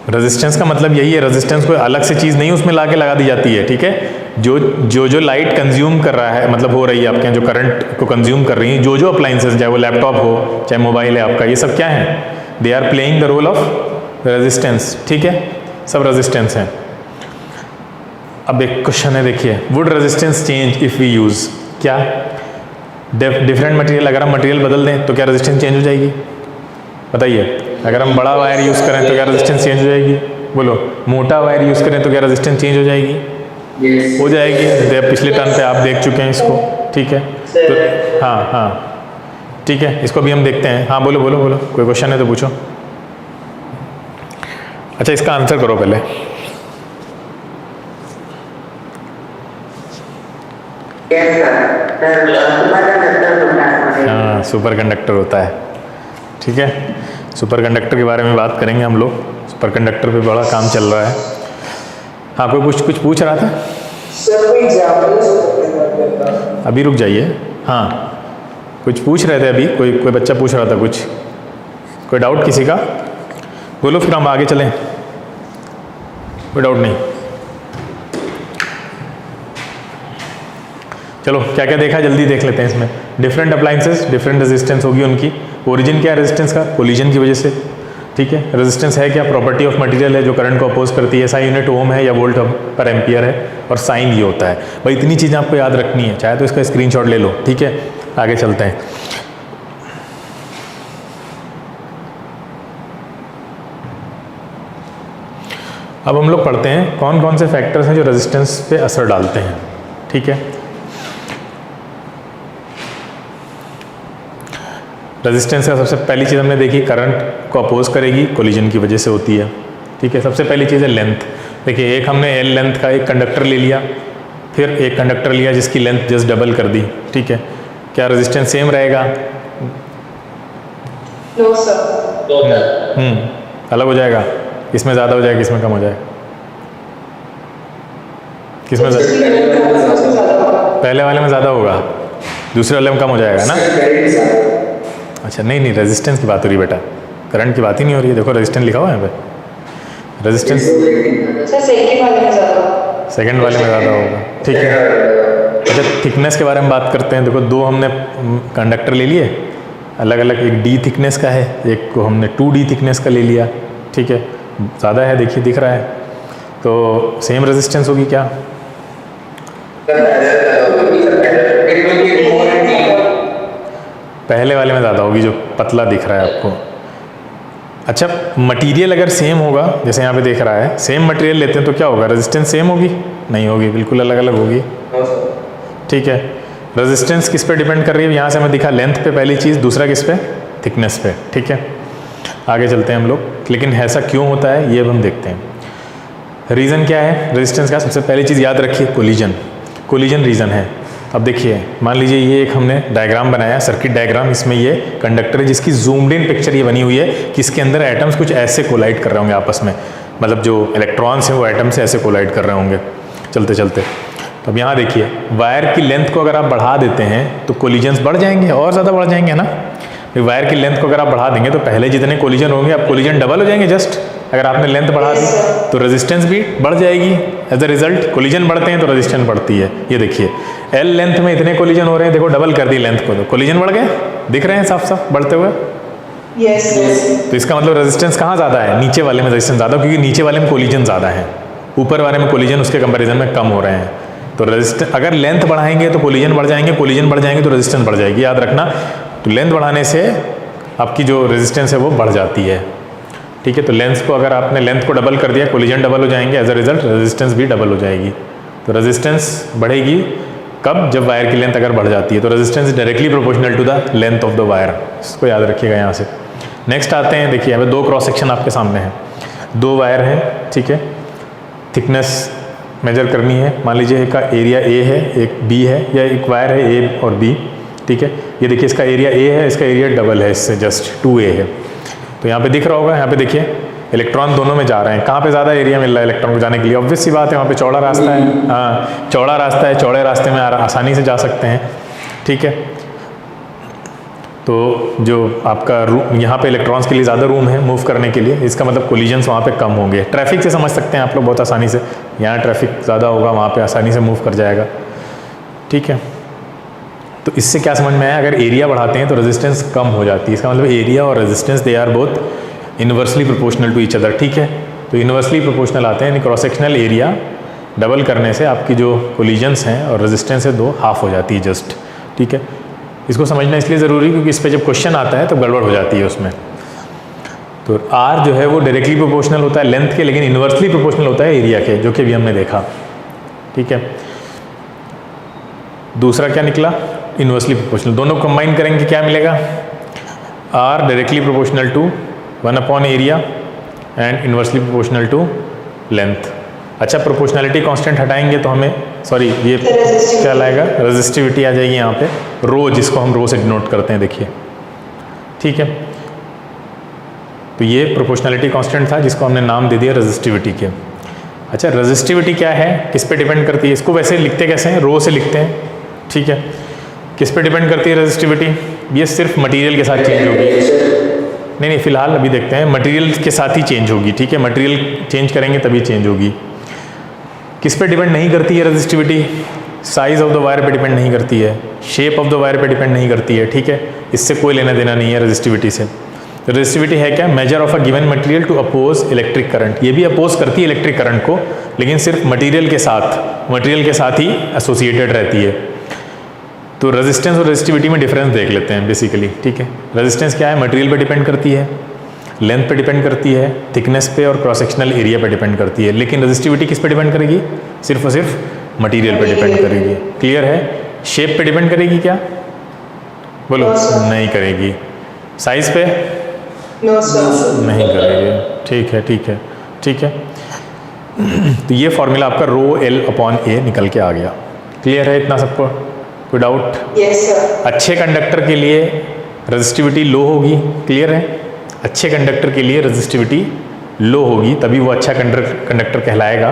रेजिस्टेंस का मतलब यही है, रेजिस्टेंस कोई अलग से चीज़ नहीं उसमें लाके लगा दी जाती है, ठीक है। जो लाइट कंज्यूम कर रहा है, मतलब हो रही है आपके यहाँ, जो करंट को कंज्यूम कर रही है, जो अप्लाइंसेस, चाहे वो लैपटॉप हो चाहे मोबाइल है आपका, ये सब क्या है, they are playing the role of resistance, ठीक है, सब रेजिस्टेंस हैं। अब एक क्वेश्चन है, देखिए, would resistance change if we use, क्या डिफरेंट मटेरियल, अगर हम मटेरियल बदल दें तो क्या रेजिस्टेंस चेंज हो जाएगी? बताइए। अगर हम बड़ा वायर यूज़ करें तो क्या रेजिस्टेंस चेंज हो जाएगी? बोलो। मोटा वायर यूज़ करें तो क्या रेजिस्टेंस चेंज हो जाएगी? हो जाएगी। पिछले टर्न पे आप देख चुके हैं इसको, ठीक है। तो हाँ, ठीक है, इसको भी हम देखते हैं। हाँ, बोलो, कोई क्वेश्चन है तो पूछो। अच्छा, इसका आंसर करो पहले। हाँ, सुपर कंडक्टर होता है, ठीक है। सुपर कंडक्टर के बारे में बात करेंगे हम लोग। सुपर कंडक्टर पे बड़ा काम चल रहा है। हाँ, कोई कुछ पूछ रहा था? अभी रुक जाइए। हाँ, कुछ पूछ रहे थे अभी, कोई बच्चा पूछ रहा था कुछ, कोई डाउट किसी का? बोलो, फिर हम आगे चलें। कोई डाउट नहीं? चलो, क्या क्या देखा जल्दी देख लेते हैं इसमें। डिफरेंट अप्लाइंसेस, डिफरेंट रेजिस्टेंस होगी उनकी। ओरिजिन क्या है रेजिस्टेंस का? कोलिजन की वजह से, ठीक है। रेजिस्टेंस है क्या? प्रॉपर्टी ऑफ मटेरियल है जो करंट को अपोज करती है। SI यूनिट ओम है या वोल्ट पर एम्पियर है, और साइन ये होता है। भाई इतनी चीज़ें आपको याद रखनी है, चाहे तो इसका स्क्रीनशॉट ले लो, ठीक है। आगे चलते हैं। अब हम लोग पढ़ते हैं कौन कौन से फैक्टर्स हैं जो रेजिस्टेंस पे असर डालते हैं, ठीक है। रेजिस्टेंस का सबसे पहली चीज़ हमने देखी, करंट को अपोज करेगी, कोलिजन की वजह से होती है, ठीक है। सबसे पहली चीज़ है लेंथ। देखिए, एक हमने L लेंथ का एक कंडक्टर ले लिया, फिर एक कंडक्टर लिया जिसकी लेंथ जस्ट डबल कर दी, ठीक है। क्या रेजिस्टेंस सेम रहेगा? No sir. अलग हो जाएगा। किसमें ज़्यादा हो जाएगा, किसमें कम हो जाएगा? किसमें पहले वाले में ज़्यादा होगा, दूसरे वाले में कम हो जाएगा ना। अच्छा, नहीं, रेजिस्टेंस की बात हो रही है बेटा, करंट की बात ही नहीं हो रही है। देखो, रेजिस्टेंस लिखा हुआ है यहाँ पे, रेजिस्टेंस सेकंड वाले में ज़्यादा होगा, ठीक है। अच्छा, थिकनेस के बारे में बात करते हैं। देखो, दो हमने कंडक्टर ले लिए अलग अलग, एक D थिकनेस का है, एक को हमने 2D थिकनेस का ले लिया, ठीक है। ज़्यादा है, देखिए दिख रहा है, तो सेम रेजिस्टेंस होगी क्या? पहले वाले में ज़्यादा होगी, जो पतला दिख रहा है आपको। अच्छा, मटेरियल अगर सेम होगा, जैसे यहाँ पे देख रहा है, सेम मटेरियल लेते हैं तो क्या होगा? रेजिस्टेंस सेम होगी? नहीं होगी, बिल्कुल अलग अलग होगी, ठीक है। रेजिस्टेंस किस पे डिपेंड कर रही है? यहाँ से हमें दिखा लेंथ पे पहली चीज़, दूसरा किस पे? थिकनेस पे, ठीक है। आगे चलते हैं हम लोग, लेकिन ऐसा क्यों होता है ये अब हम देखते हैं। रीज़न क्या है रेजिस्टेंस का? सबसे पहली चीज़ याद रखिए, कोलिजन रीज़न है। अब देखिए, मान लीजिए ये एक हमने डायग्राम बनाया, सर्किट डायग्राम, इसमें ये कंडक्टर है जिसकी जूम्ड इन पिक्चर ये बनी हुई है कि इसके अंदर एटम्स कुछ ऐसे कोलाइड कर रहे होंगे आपस में, मतलब जो इलेक्ट्रॉन्स हैं वो एटम से ऐसे कोलाइड कर रहे होंगे चलते चलते। तो अब यहाँ देखिए, वायर की लेंथ को अगर आप बढ़ा देते हैं तो कोलिजन्स बढ़ जाएंगे, और ज़्यादा बढ़ जाएंगे ना। वायर की लेंथ को अगर आप बढ़ा देंगे तो पहले जितने कोलिजन होंगे अब कोलिजन डबल हो जाएंगे जस्ट। अगर आपने लेंथ बढ़ा दी तो रेजिस्टेंस भी बढ़ जाएगी। एज अ रिजल्ट कोलिजन बढ़ते हैं तो रेजिस्टेंस बढ़ती है। ये देखिए, L लेंथ में इतने कोलिजन हो रहे हैं, देखो डबल कर दी लेंथ को, तो कोलिजन बढ़ गए, दिख रहे हैं साफ साफ बढ़ते हुए। तो इसका मतलब रेजिस्टेंस कहाँ ज़्यादा है? नीचे वाले में रेजिस्टेंस ज़्यादा, क्योंकि नीचे वाले में कोलिजन ज़्यादा है, ऊपर वाले में कोलिजन उसके कंपेरिजन में कम हो रहे हैं। तो रेजिस्टेंस, अगर लेंथ बढ़ाएंगे तो कोलिजन बढ़ जाएंगे, कोलिजन बढ़ जाएंगे तो रेजिस्टेंस बढ़ जाएगी, याद रखना। तो लेंथ बढ़ाने से आपकी जो रेजिस्टेंस है वो बढ़ जाती है, ठीक है। तो लेंथ को अगर आपने लेंथ को डबल कर दिया, कोलिजन डबल हो जाएंगे, एज अ रिजल्ट रेजिस्टेंस भी डबल हो जाएगी। तो रेजिस्टेंस बढ़ेगी कब? जब वायर की लेंथ अगर बढ़ जाती है। तो resistance is directly proportional to the length of the wire, इसको याद रखिएगा यहाँ से। नेक्स्ट आते हैं, देखिए यहाँ पे दो क्रॉस सेक्शन आपके सामने हैं, दो वायर हैं, ठीक है। थिकनेस मेजर करनी है, मान लीजिए एक का एरिया A है, एक B है, या एक वायर है A और B, ठीक है। ये देखिए, इसका एरिया A है, इसका एरिया डबल है, इससे जस्ट 2A है। तो यहाँ पे दिख रहा होगा, यहाँ पे देखिए इलेक्ट्रॉन दोनों में जा रहे हैं। कहाँ पे ज़्यादा एरिया मिल रहा है इलेक्ट्रॉन को जाने के लिए? ऑब्वियस सी बात है, वहाँ पे चौड़ा रास्ता है। हाँ, चौड़ा रास्ता है, चौड़े रास्ते में आसानी से जा सकते हैं, ठीक है। तो जो आपका रूम यहाँ पे इलेक्ट्रॉन्स के लिए ज़्यादा रूम है मूव करने के लिए, इसका मतलब कोलिजन्स वहाँ पे कम होंगे। ट्रैफिक से समझ सकते हैं आप लोग बहुत आसानी से, यहाँ ट्रैफिक ज़्यादा होगा, वहाँ पे आसानी से मूव कर जाएगा, ठीक है। तो इससे क्या समझ में आया, अगर एरिया बढ़ाते हैं तो रेजिस्टेंस कम हो जाती है। इसका मतलब एरिया और resistance they are both inversely proportional to each other, ठीक है। तो इन्वर्सली प्रोपोर्शनल आते हैं, यानी क्रॉस सेक्शनल एरिया डबल करने से आपकी जो कोलिजन्स हैं और रेजिस्टेंस है 2 हाफ हो जाती है जस्ट, ठीक है। इसको समझना इसलिए ज़रूरी क्योंकि इस पर जब क्वेश्चन आता है तो गड़बड़ हो जाती है उसमें। तो R जो है वो डायरेक्टली प्रोपोर्शनल होता है लेंथ के, लेकिन इन्वर्सली प्रोपोर्शनल होता है एरिया के, जो कि अभी हमने देखा, ठीक है। दूसरा क्या निकला, इन्वर्सली प्रोपोर्शनल। दोनों कंबाइन करेंगे क्या मिलेगा, R directly proportional to 1 area and inversely proportional to length. अच्छा, प्रोपोर्शनलिटी कांस्टेंट हटाएंगे तो हमें, सॉरी ये क्या लाएगा, रेजिस्टिविटी आ जाएगी यहाँ पे, रो, जिसको हम रो से डिनोट करते हैं, देखिए, ठीक है। तो ये प्रोपोर्शनलिटी कांस्टेंट था जिसको हमने नाम दे दिया रेजिस्टिविटी के। अच्छा, रेजिस्टिविटी क्या है, किस पे डिपेंड करती है, इसको वैसे लिखते कैसे हैं, रो से लिखते हैं, ठीक है। किस पे डिपेंड करती है रेजिस्टिविटी, ये सिर्फ मटेरियल के साथ चेंज होगी। नहीं, फिलहाल अभी देखते हैं, मटेरियल के साथ ही चेंज होगी, ठीक है। मटेरियल चेंज करेंगे तभी चेंज होगी। किस पे डिपेंड नहीं करती है resistivity, size of the wire पे डिपेंड नहीं करती है, शेप ऑफ द वायर पे डिपेंड नहीं करती है, ठीक है। इससे कोई लेना देना नहीं है रेजिस्टिविटी से। तो रेजिस्टिविटी है क्या, measure of a given material to oppose electric current. ये भी अपोज करती है इलेक्ट्रिक करंट को, लेकिन सिर्फ मटेरियल के साथ ही एसोसिएटेड रहती है। तो रेजिस्टेंस और रेजिस्टिविटी में डिफरेंस देख लेते हैं बेसिकली, ठीक है। रेजिस्टेंस क्या है, मटेरियल पे डिपेंड करती है, लेंथ पे डिपेंड करती है, थिकनेस पे और क्रॉस सेक्शनल एरिया पे डिपेंड करती है। लेकिन रेजिस्टिविटी किस पे डिपेंड करेगी, सिर्फ और सिर्फ मटेरियल पे डिपेंड करेगी। क्लियर है। शेप पे डिपेंड करेगी क्या, बोलो, नहीं करेगी। साइज पे नहीं करेगी, ठीक है, ठीक है, ठीक है। तो ये फॉर्मूला आपका रो L/A निकल के आ गया। क्लियर है इतना सबको, कोई डाउट? Yes sir. अच्छे कंडक्टर के लिए रेजिस्टिविटी लो होगी, क्लियर है। अच्छे कंडक्टर के लिए रेजिस्टिविटी लो होगी, तभी वो अच्छा कंडक्टर कहलाएगा।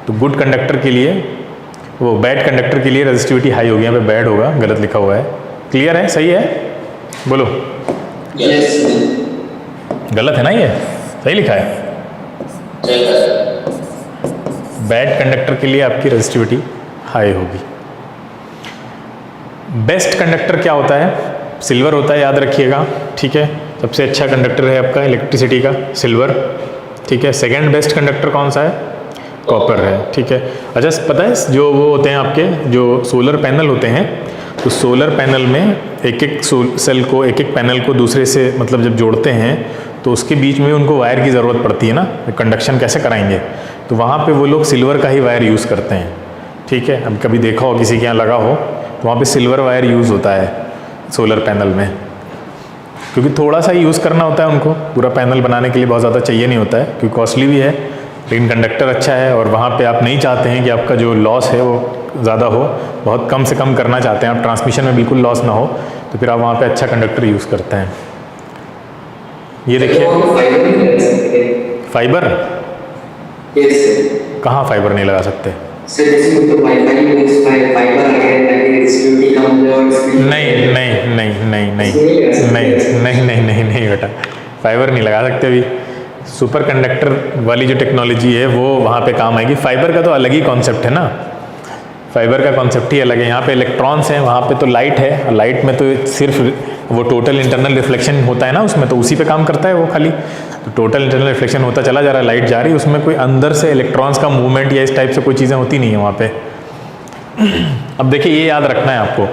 तो गुड कंडक्टर के लिए, वो बैड कंडक्टर के लिए रेजिस्टिविटी हाई होगी, यहाँ पे बैड होगा, गलत लिखा हुआ है। क्लियर है, सही है, बोलो। यस, गलत है ना, ये सही लिखा है। बैड कंडक्टर के लिए आपकी रेजिस्टिविटी हाई होगी। बेस्ट कंडक्टर क्या होता है, सिल्वर होता है, याद रखिएगा, ठीक है। सबसे अच्छा कंडक्टर है आपका इलेक्ट्रिसिटी का सिल्वर, ठीक है। सेकंड बेस्ट कंडक्टर कौन सा है, कॉपर है, ठीक है। अच्छा, पता है जो वो होते हैं आपके जो सोलर पैनल होते हैं, तो सोलर पैनल में एक एक सेल को, एक एक पैनल को दूसरे से मतलब जब जोड़ते हैं तो उसके बीच में उनको वायर की ज़रूरत पड़ती है ना, कंडक्शन कैसे कराएंगे, तो वहाँ पे वो लोग सिल्वर का ही वायर यूज़ करते हैं, ठीक है। अब कभी देखा हो किसी के यहाँ लगा हो तो वहाँ पे सिल्वर वायर यूज़ होता है सोलर पैनल में, क्योंकि थोड़ा सा ही यूज़ करना होता है उनको, पूरा पैनल बनाने के लिए बहुत ज़्यादा चाहिए नहीं होता है, क्योंकि कॉस्टली भी है, लेकिन कंडक्टर अच्छा है। और वहाँ पे आप नहीं चाहते हैं कि आपका जो लॉस है वो ज़्यादा हो, बहुत कम से कम करना चाहते हैं आप, ट्रांसमिशन में बिल्कुल लॉस ना हो, तो फिर आप वहाँ पे अच्छा कंडक्टर यूज़ करते हैं। ये देखिए, फाइबर, कहाँ फाइबर नहीं लगा सकते, नहीं नहीं नहीं नहीं नहीं नहीं नहीं नहीं नहीं नहीं बेटा, फाइबर नहीं लगा सकते अभी। सुपर कंडक्टर वाली जो टेक्नोलॉजी है वो वहाँ पे काम आएगी। फाइबर का तो अलग ही कॉन्सेप्ट है ना, फाइबर का कॉन्सेप्ट ही अलग है। यहाँ पे इलेक्ट्रॉन्स हैं, वहाँ पे तो लाइट है, लाइट में तो सिर्फ वो टोटल इंटरनल रिफ्लेक्शन होता है ना उसमें, तो उसी पे काम करता है वो खाली, तो टोटल इंटरनल रिफ्लेक्शन होता चला जा रहा है, लाइट जा रही है, उसमें कोई अंदर से इलेक्ट्रॉन्स का मूवमेंट या इस टाइप से कोई चीज़ें होती नहीं है वहाँ पे। अब देखिए, ये याद रखना है आपको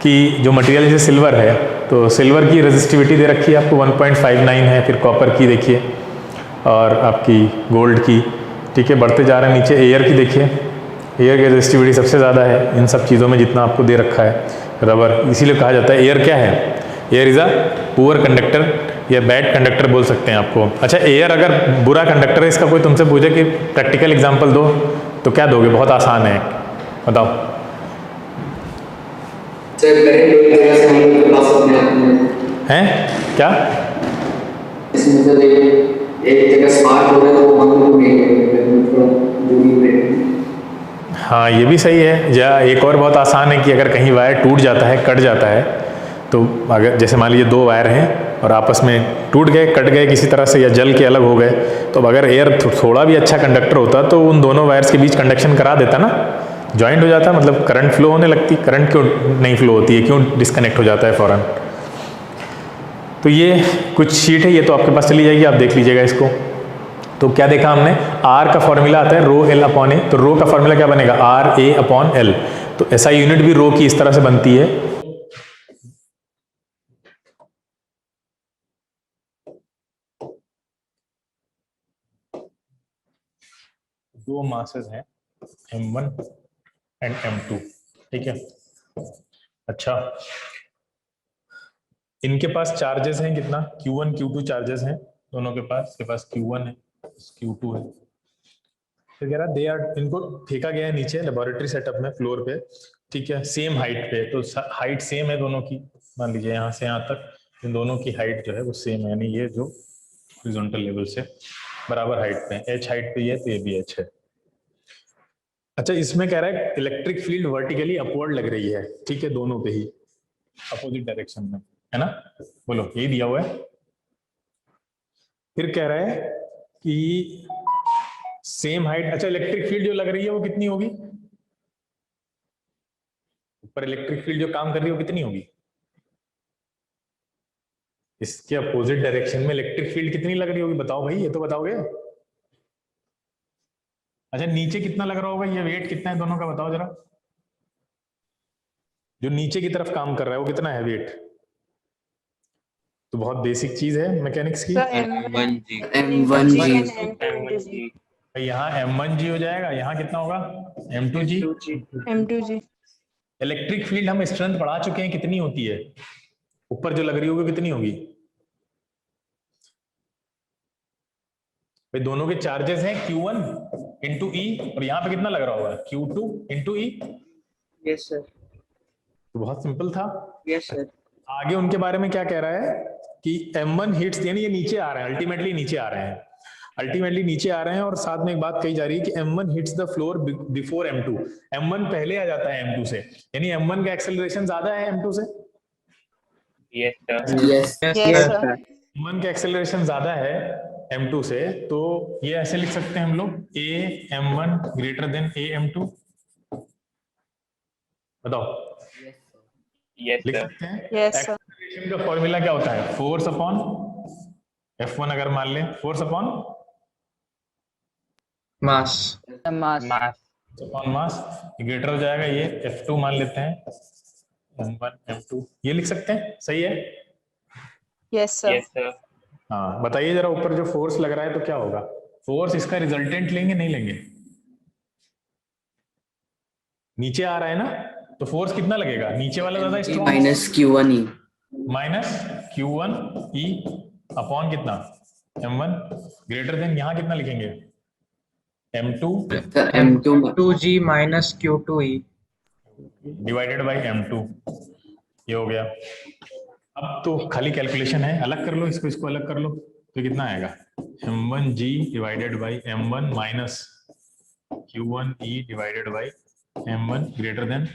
कि जो मटेरियल जैसे सिल्वर है, तो सिल्वर की रेजिस्टिविटी दे रखी है आपको 1.59 है, फिर कॉपर की देखिए और आपकी गोल्ड की, ठीक है। बढ़ते जा रहे हैं नीचे, एयर की देखिए, एयर की रेजिस्टिविटी सबसे ज़्यादा है इन सब चीज़ों में जितना आपको दे रखा है। रबर, इसीलिए कहा जाता है एयर क्या है, air is a poor conductor या बैड कंडक्टर बोल सकते हैं आपको। अच्छा, एयर अगर बुरा कंडक्टर है, इसका कोई तुमसे पूछे कि प्रैक्टिकल एग्जाम्पल दो, तो क्या दोगे, बहुत आसान है, बताओ। हैं क्या, एक जगह स्पार्क हो रहा है तो हाँ ये भी सही है। या एक और बहुत आसान है कि अगर कहीं वायर टूट जाता है, कट जाता है, तो अगर जैसे मान लीजिए दो वायर हैं और आपस में टूट गए, कट गए किसी तरह से या जल के अलग हो गए, तो अब अगर एयर थोड़ा भी अच्छा कंडक्टर होता तो उन दोनों वायर्स के बीच कंडक्शन करा देता ना, जॉइंट हो जाता, मतलब करंट फ्लो होने लगती। करंट क्यों नहीं फ्लो होती है, क्यों डिस्कनेक्ट हो जाता है फ़ौरन? तो ये कुछ शीट है, ये तो आपके पास चली जाएगी, आप देख लीजिएगा इसको। तो क्या देखा हमने, आर का फॉर्मूला आता है रो एल अपॉन ए, तो रो का फॉर्मूला क्या बनेगा, आर ए अपॉन एल। तो ऐसा यूनिट भी रो की इस तरह से बनती है। दो मासेस हैं m1 एंड m2, ठीक है। अच्छा, इनके पास चार्जेस हैं कितना, q1 q2 चार्जेस हैं दोनों के पास। इसके पास q1 है, q2 है। तो कह रहा दे आर, इनको फेंका गया है नीचे लेबोरेटरी सेटअप में, फ्लोर पे, ठीक है, सेम हाइट पे। तो हाइट सेम है दोनों की, मान लीजिए यहाँ से यहाँ तक इन दोनों की हाइट जो है वो सेम है, यानी ये जो हॉरिजॉन्टल लेवल से बराबर हाइट पे, h हाइट पे ये, तो ये भी h है। अच्छा, इसमें कह रहा है इलेक्ट्रिक फील्ड वर्टिकली अपवर्ड लग रही है, ठीक है, दोनों पे ही अपोजिट डायरेक्शन में, है ना। बोलो, यही दिया हुआ है। फिर कह रहा है कि सेम हाइट, अच्छा इलेक्ट्रिक फील्ड जो लग रही है वो कितनी होगी, ऊपर इलेक्ट्रिक फील्ड जो काम कर रही है वो कितनी होगी, इसके अपोजिट डायरेक्शन में इलेक्ट्रिक फील्ड कितनी लग रही होगी, बताओ भाई, ये तो बताओगे। अच्छा, नीचे कितना लग रहा होगा, ये वेट कितना है दोनों का, बताओ जरा। जो नीचे की तरफ काम कर रहा है वो कितना है वेट, तो बहुत बेसिक चीज है मैकेनिक्स की। m1g यहाँ m1g हो जाएगा, यहाँ कितना होगा, m2g। M2G। इलेक्ट्रिक फील्ड हम स्ट्रेंथ बढ़ा चुके हैं, कितनी होती है, ऊपर जो लग रही होगी कितनी होगी भाई, दोनों के चार्जेस हैं q1 इंटू ई, और यहाँ पे कितना लग रहा होगा, q2 इंटू ई। यस सर, तो बहुत सिंपल था। Yes sir. आगे उनके बारे में क्या कह रहा है कि m1 हिट्स, यानी ये नीचे आ रहे हैं, अल्टीमेटली नीचे आ रहे हैं, अल्टीमेटली नीचे आ रहे हैं। और साथ में एक बात कही जा रही है कि m1 hits the floor before m2, m1 पहले आ जाता है m2 से, यानी m1 का एक्सेलरेशन ज्यादा है m2 से। Yes sir. m1 का एक्सेलरेशन ज्यादा है m2 से, तो ये ऐसे लिख सकते हैं हम लोग, a m1 greater than a m2। बताओ, लिख सकते हैं। एक्सेलरेशन का फॉर्मूला क्या होता है, फोर्स अपॉन F1, अगर मान लें force upon mass upon mass, greater हो जाएगा ये F2 मान लेते हैं, m1 m2, ये लिख सकते हैं, सही है। Yes sir. हाँ, बताइए जरा, ऊपर जो फोर्स लग रहा है तो क्या होगा, फोर्स इसका रिजल्टेंट लेंगे नहीं लेंगे, नीचे आ रहा है ना, तो फोर्स कितना लगेगा, नीचे वाला ज्यादा स्ट्रॉन्ग, माइनस q1e अपॉन कितना m1 ग्रेटर देन, यहाँ कितना लिखेंगे m2 m2g minus q2e divided by m2, ये हो गया। अब तो खाली कैलकुलेशन है, अलग कर लो इसको अलग कर लो, तो कितना आएगा, m1g divided by m1 minus q1e divided by m1 greater than,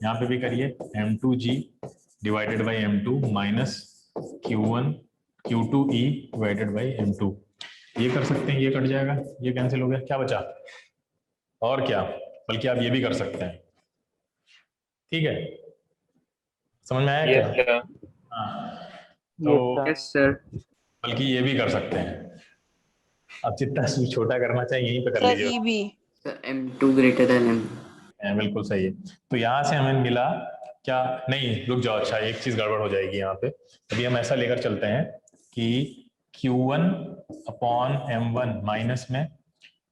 यहाँ पे भी करिए, m2g divided by m2 minus q2e divided by m2। ये कर सकते हैं, ये कट जाएगा, ये कैंसिल हो गया, क्या बचा, और क्या, बल्कि आप ये भी कर सकते हैं, ठीक है, समझ में आया क्या? हाँ, तो यस सर। बल्कि ये भी कर सकते हैं, आप जितना छोटा करना चाहिए यहीं पे कर सर लीजिए। ई भी m2 ग्रेटर देन m, बिल्कुल सही है। तो यहाँ से हमें मिला क्या, नहीं रुक जाओ, अच्छा एक चीज गड़बड़ हो जाएगी यहाँ पे, अभी हम ऐसा लेकर चलते हैं कि q1 अपॉन m1 माइनस में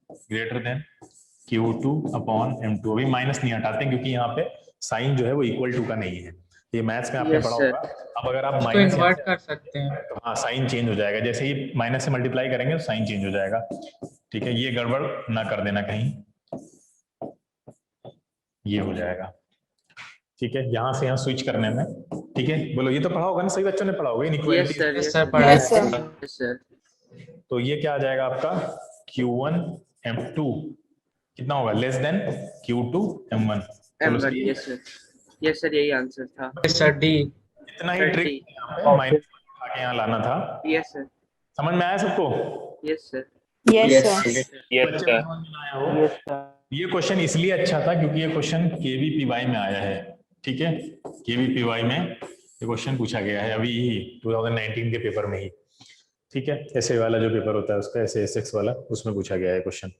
greater than q2 upon m2, अभी माइनस नहीं हटाते क्योंकि यहाँ पे साइन जो है वो इक्वल टू का नहीं है, ये मैथ्स में आपने पढ़ा होगा। अब अगर आप माइनस इन्वर्ट कर सकते हैं, तो हाँ साइन चेंज हो जाएगा, जैसे ही माइनस से मल्टीप्लाई करेंगे तो साइन चेंज हो जाएगा, ठीक है, ये गड़बड़ ना कर देना कहीं, ये हो जाएगा, ठीक है, यहाँ से यहाँ स्विच करने में, ठीक है। बोलो, ये तो पढ़ा होगा ना, सही बच्चों ने पढ़ा होगा इनइक्वालिटी, सर। तो ये क्या आ जाएगा आपका, q1 m2 कितना होगा, less than q2 m1। Yes sir, यही आंसर था सर, डी। इतना ही ट्रिक यहाँ पे माइनस आगे यहाँ लाना था। Yes sir. समझ में आया सबको? Yes sir. Yes, Yes, sir. sir. बच्चे को समझ में आया हो? ये क्वेश्चन इसलिए अच्छा था क्योंकि ये क्वेश्चन केवीपीवाई में आया है। ठीक है, केवीपीवाई में ये क्वेश्चन पूछा गया है अभी ही 2019 के पेपर में ही। ठीक है, ऐसे वाला जो पेपर होता है उसका, ऐसे एसएक्स वाला, उसमें पूछा गया है क्वेश्चन।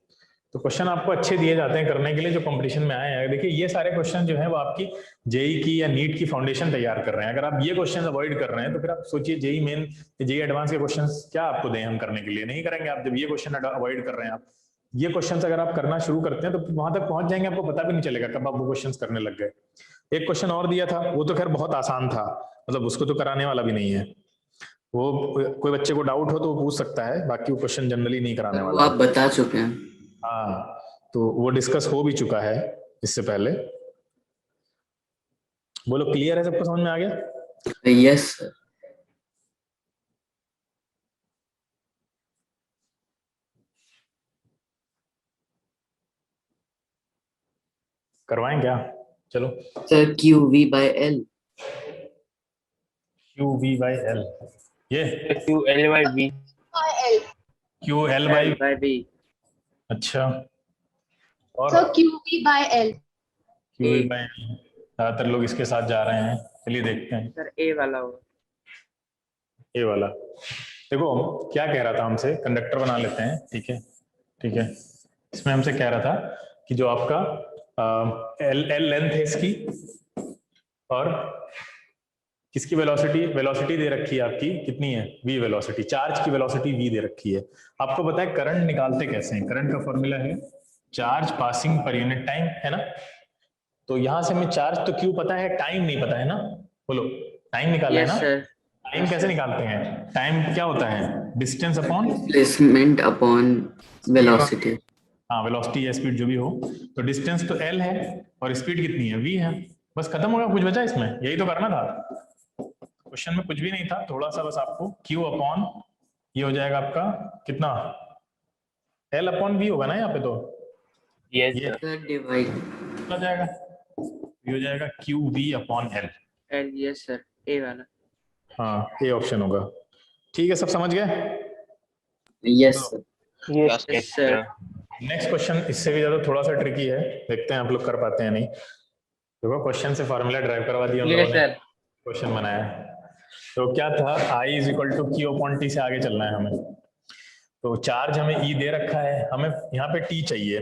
तो क्वेश्चन आपको अच्छे दिए जाते हैं करने के लिए जो कंपटीशन में आए हैं। देखिए ये सारे क्वेश्चन जो है वो आपकी जेई की या नीट की फाउंडेशन तैयार कर रहे हैं। अगर आप ये क्वेश्चन अवॉइड कर रहे हैं तो फिर आप सोचिए जेई मेन, जेई एडवांस के क्वेश्चंस क्या आपको दें हम करने के लिए? नहीं करेंगे आप। जब ये क्वेश्चन अवॉइड कर रहे हैं आप, ये क्वेश्चंस अगर आप करना शुरू करते हैं तो वहां तक पहुंच जाएंगे, आपको पता भी नहीं चलेगा कब आप वो क्वेश्चंस करने लग गए। एक क्वेश्चन और दिया था, वो तो खैर बहुत आसान था, मतलब उसको तो कराने वाला भी नहीं है। वो कोई बच्चे को डाउट हो तो वो पूछ सकता है, बाकी वो क्वेश्चन जनरली नहीं कराने वो वाला। आप बता चुके हैं। हाँ, तो वो डिस्कस हो भी चुका है इससे पहले। बोलो क्लियर है, सबको समझ में आ गया? Yes sir. करवाएं क्या? चलो। Sir QV/L। QV/L, ये QL/V। QL/V। अच्छा, और So QV/L। QV/L ज्यादातर लोग इसके साथ जा रहे हैं। चलिए देखते हैं। सर ए वाला होगा। ये वाला देखो क्या कह रहा था हमसे, कंडक्टर बना लेते हैं। ठीक है, ठीक है। इसमें हमसे कह रहा था कि जो आपका एल लेंथ है इसकी, और किसकी वेलोसिटी दे रखी है आपकी, कितनी है? v वेलोसिटी, चार्ज की वेलोसिटी v दे रखी है। आपको पता है करंट निकालते कैसे हैं? करंट का फॉर्मूला है charge passing per unit time, है ना? तो यहां से हमें चार्ज तो क्यों पता है, टाइम नहीं पता है ना? बोलो, टाइम निकालना है यस ना? सर। टाइम कैसे निकालते हैं? टाइम क्या होता है? Distance upon displacement upon velocity. हाँ, वेलोसिटी या स्पीड जो भी हो। तो डिस्टेंस तो l है और स्पीड कितनी है? v है। बस खत्म होगा, कुछ बचा इसमें? यही तो करना था। क्वेश्चन में कुछ भी नहीं था, थोड़ा सा बस आपको q अपॉन ये हो जाएगा आपका कितना, l अपॉन v होगा ना यहाँ पे। तो यस ये सर डिवाइड हो जाएगा, ये हो जाएगा QV upon l। L. Yes sir, A वाला। हाँ, ये ऑप्शन होगा। ठीक है, सब समझ गए? Yes sir. Yes sir. Next question इससे भी ज्यादा थोड़ा सा ट्रिकी है, देखते हैं आप लोग कर पाते हैं नहीं। देखो क्वेश्चन से फार्मूला ड्राइव करवा दिया हम लोगों ने, क्वेश्चन बनाया। तो क्या था, I is equal to Q upon T से आगे चलना है हमें। तो चार्ज हमें E दे रखा है, हमें यहाँ पे T चाहिए।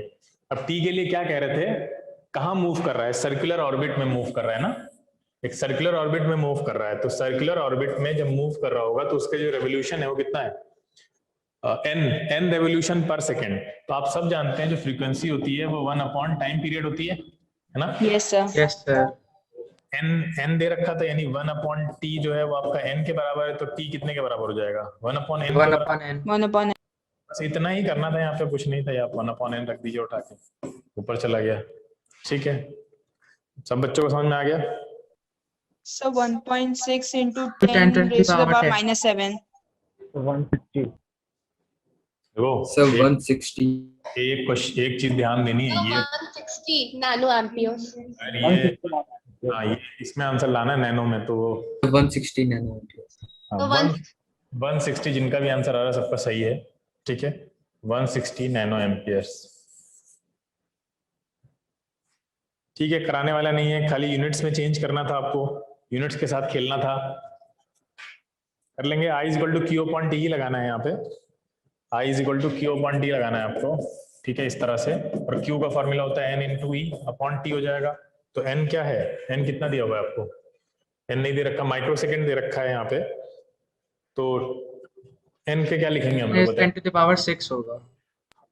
अब T के लिए क्या कह रहे थे, कहाँ मूव कर रहा है? सर्कुलर ऑर्बिट में मूव कर रहा है ना, एक सर्कुलर ऑर्बिट में मूव कर रहा है। तो सर्कुलर ऑर्बिट में जब मूव कर रहा होगा तो उसका जो रेवोल्यूशन है वो कितना है? n रेवोल्यूशन पर सेकेंड। तो आप सब जानते हैं जो फ्रीक्वेंसी होती है वो 1 अपॉन टाइम पीरियड होती है ना? Yes, sir. Yes sir. n दे रखा था, यानी 1 अपॉन t जो है वो आपका n के बराबर है। तो t कितने के बराबर हो जाएगा? 1 upon n। 1 upon N. 1 upon n. बस इतना ही करना था, यहाँ पे कुछ नहीं था। आप 1 अपॉन n रख दीजिए, उठा के ऊपर चला गया। ठीक है, सब बच्चों को समझ में आ गया? So 1.6 into 10 10 to the raised to the power power 10. minus 7. 150। देखो सर 160। एक चीज ध्यान देनी है, ये 160 नैनो एम्पियर्स। ये इसमें आंसर लाना है नैनो में। तो 160 नैनो। तो 160 जिनका भी आंसर आ रहा है सबका सही है। ठीक है, 160 नैनो एम्पियर्स। ठीक है, कराने वाला नहीं है, खाली यूनिट्स में चेंज करना था आपको, यूनिट्स के साथ खेलना था। कर लेंगे। I is equal to Q upon T ही लगाना है यहाँ पे। I is equal to Q upon T लगाना है आपको। ठीक है, इस तरह से। और Q का फॉर्मूला होता है N into E upon T हो जाएगा। तो N क्या है? N कितना दिया हुआ है आपको? N नहीं दे रखा, माइक्रो सेकेंड दे रखा है यहाँ पे। तो N के क्या लिखेंगे हम लोग? 10 to the power 6 होगा।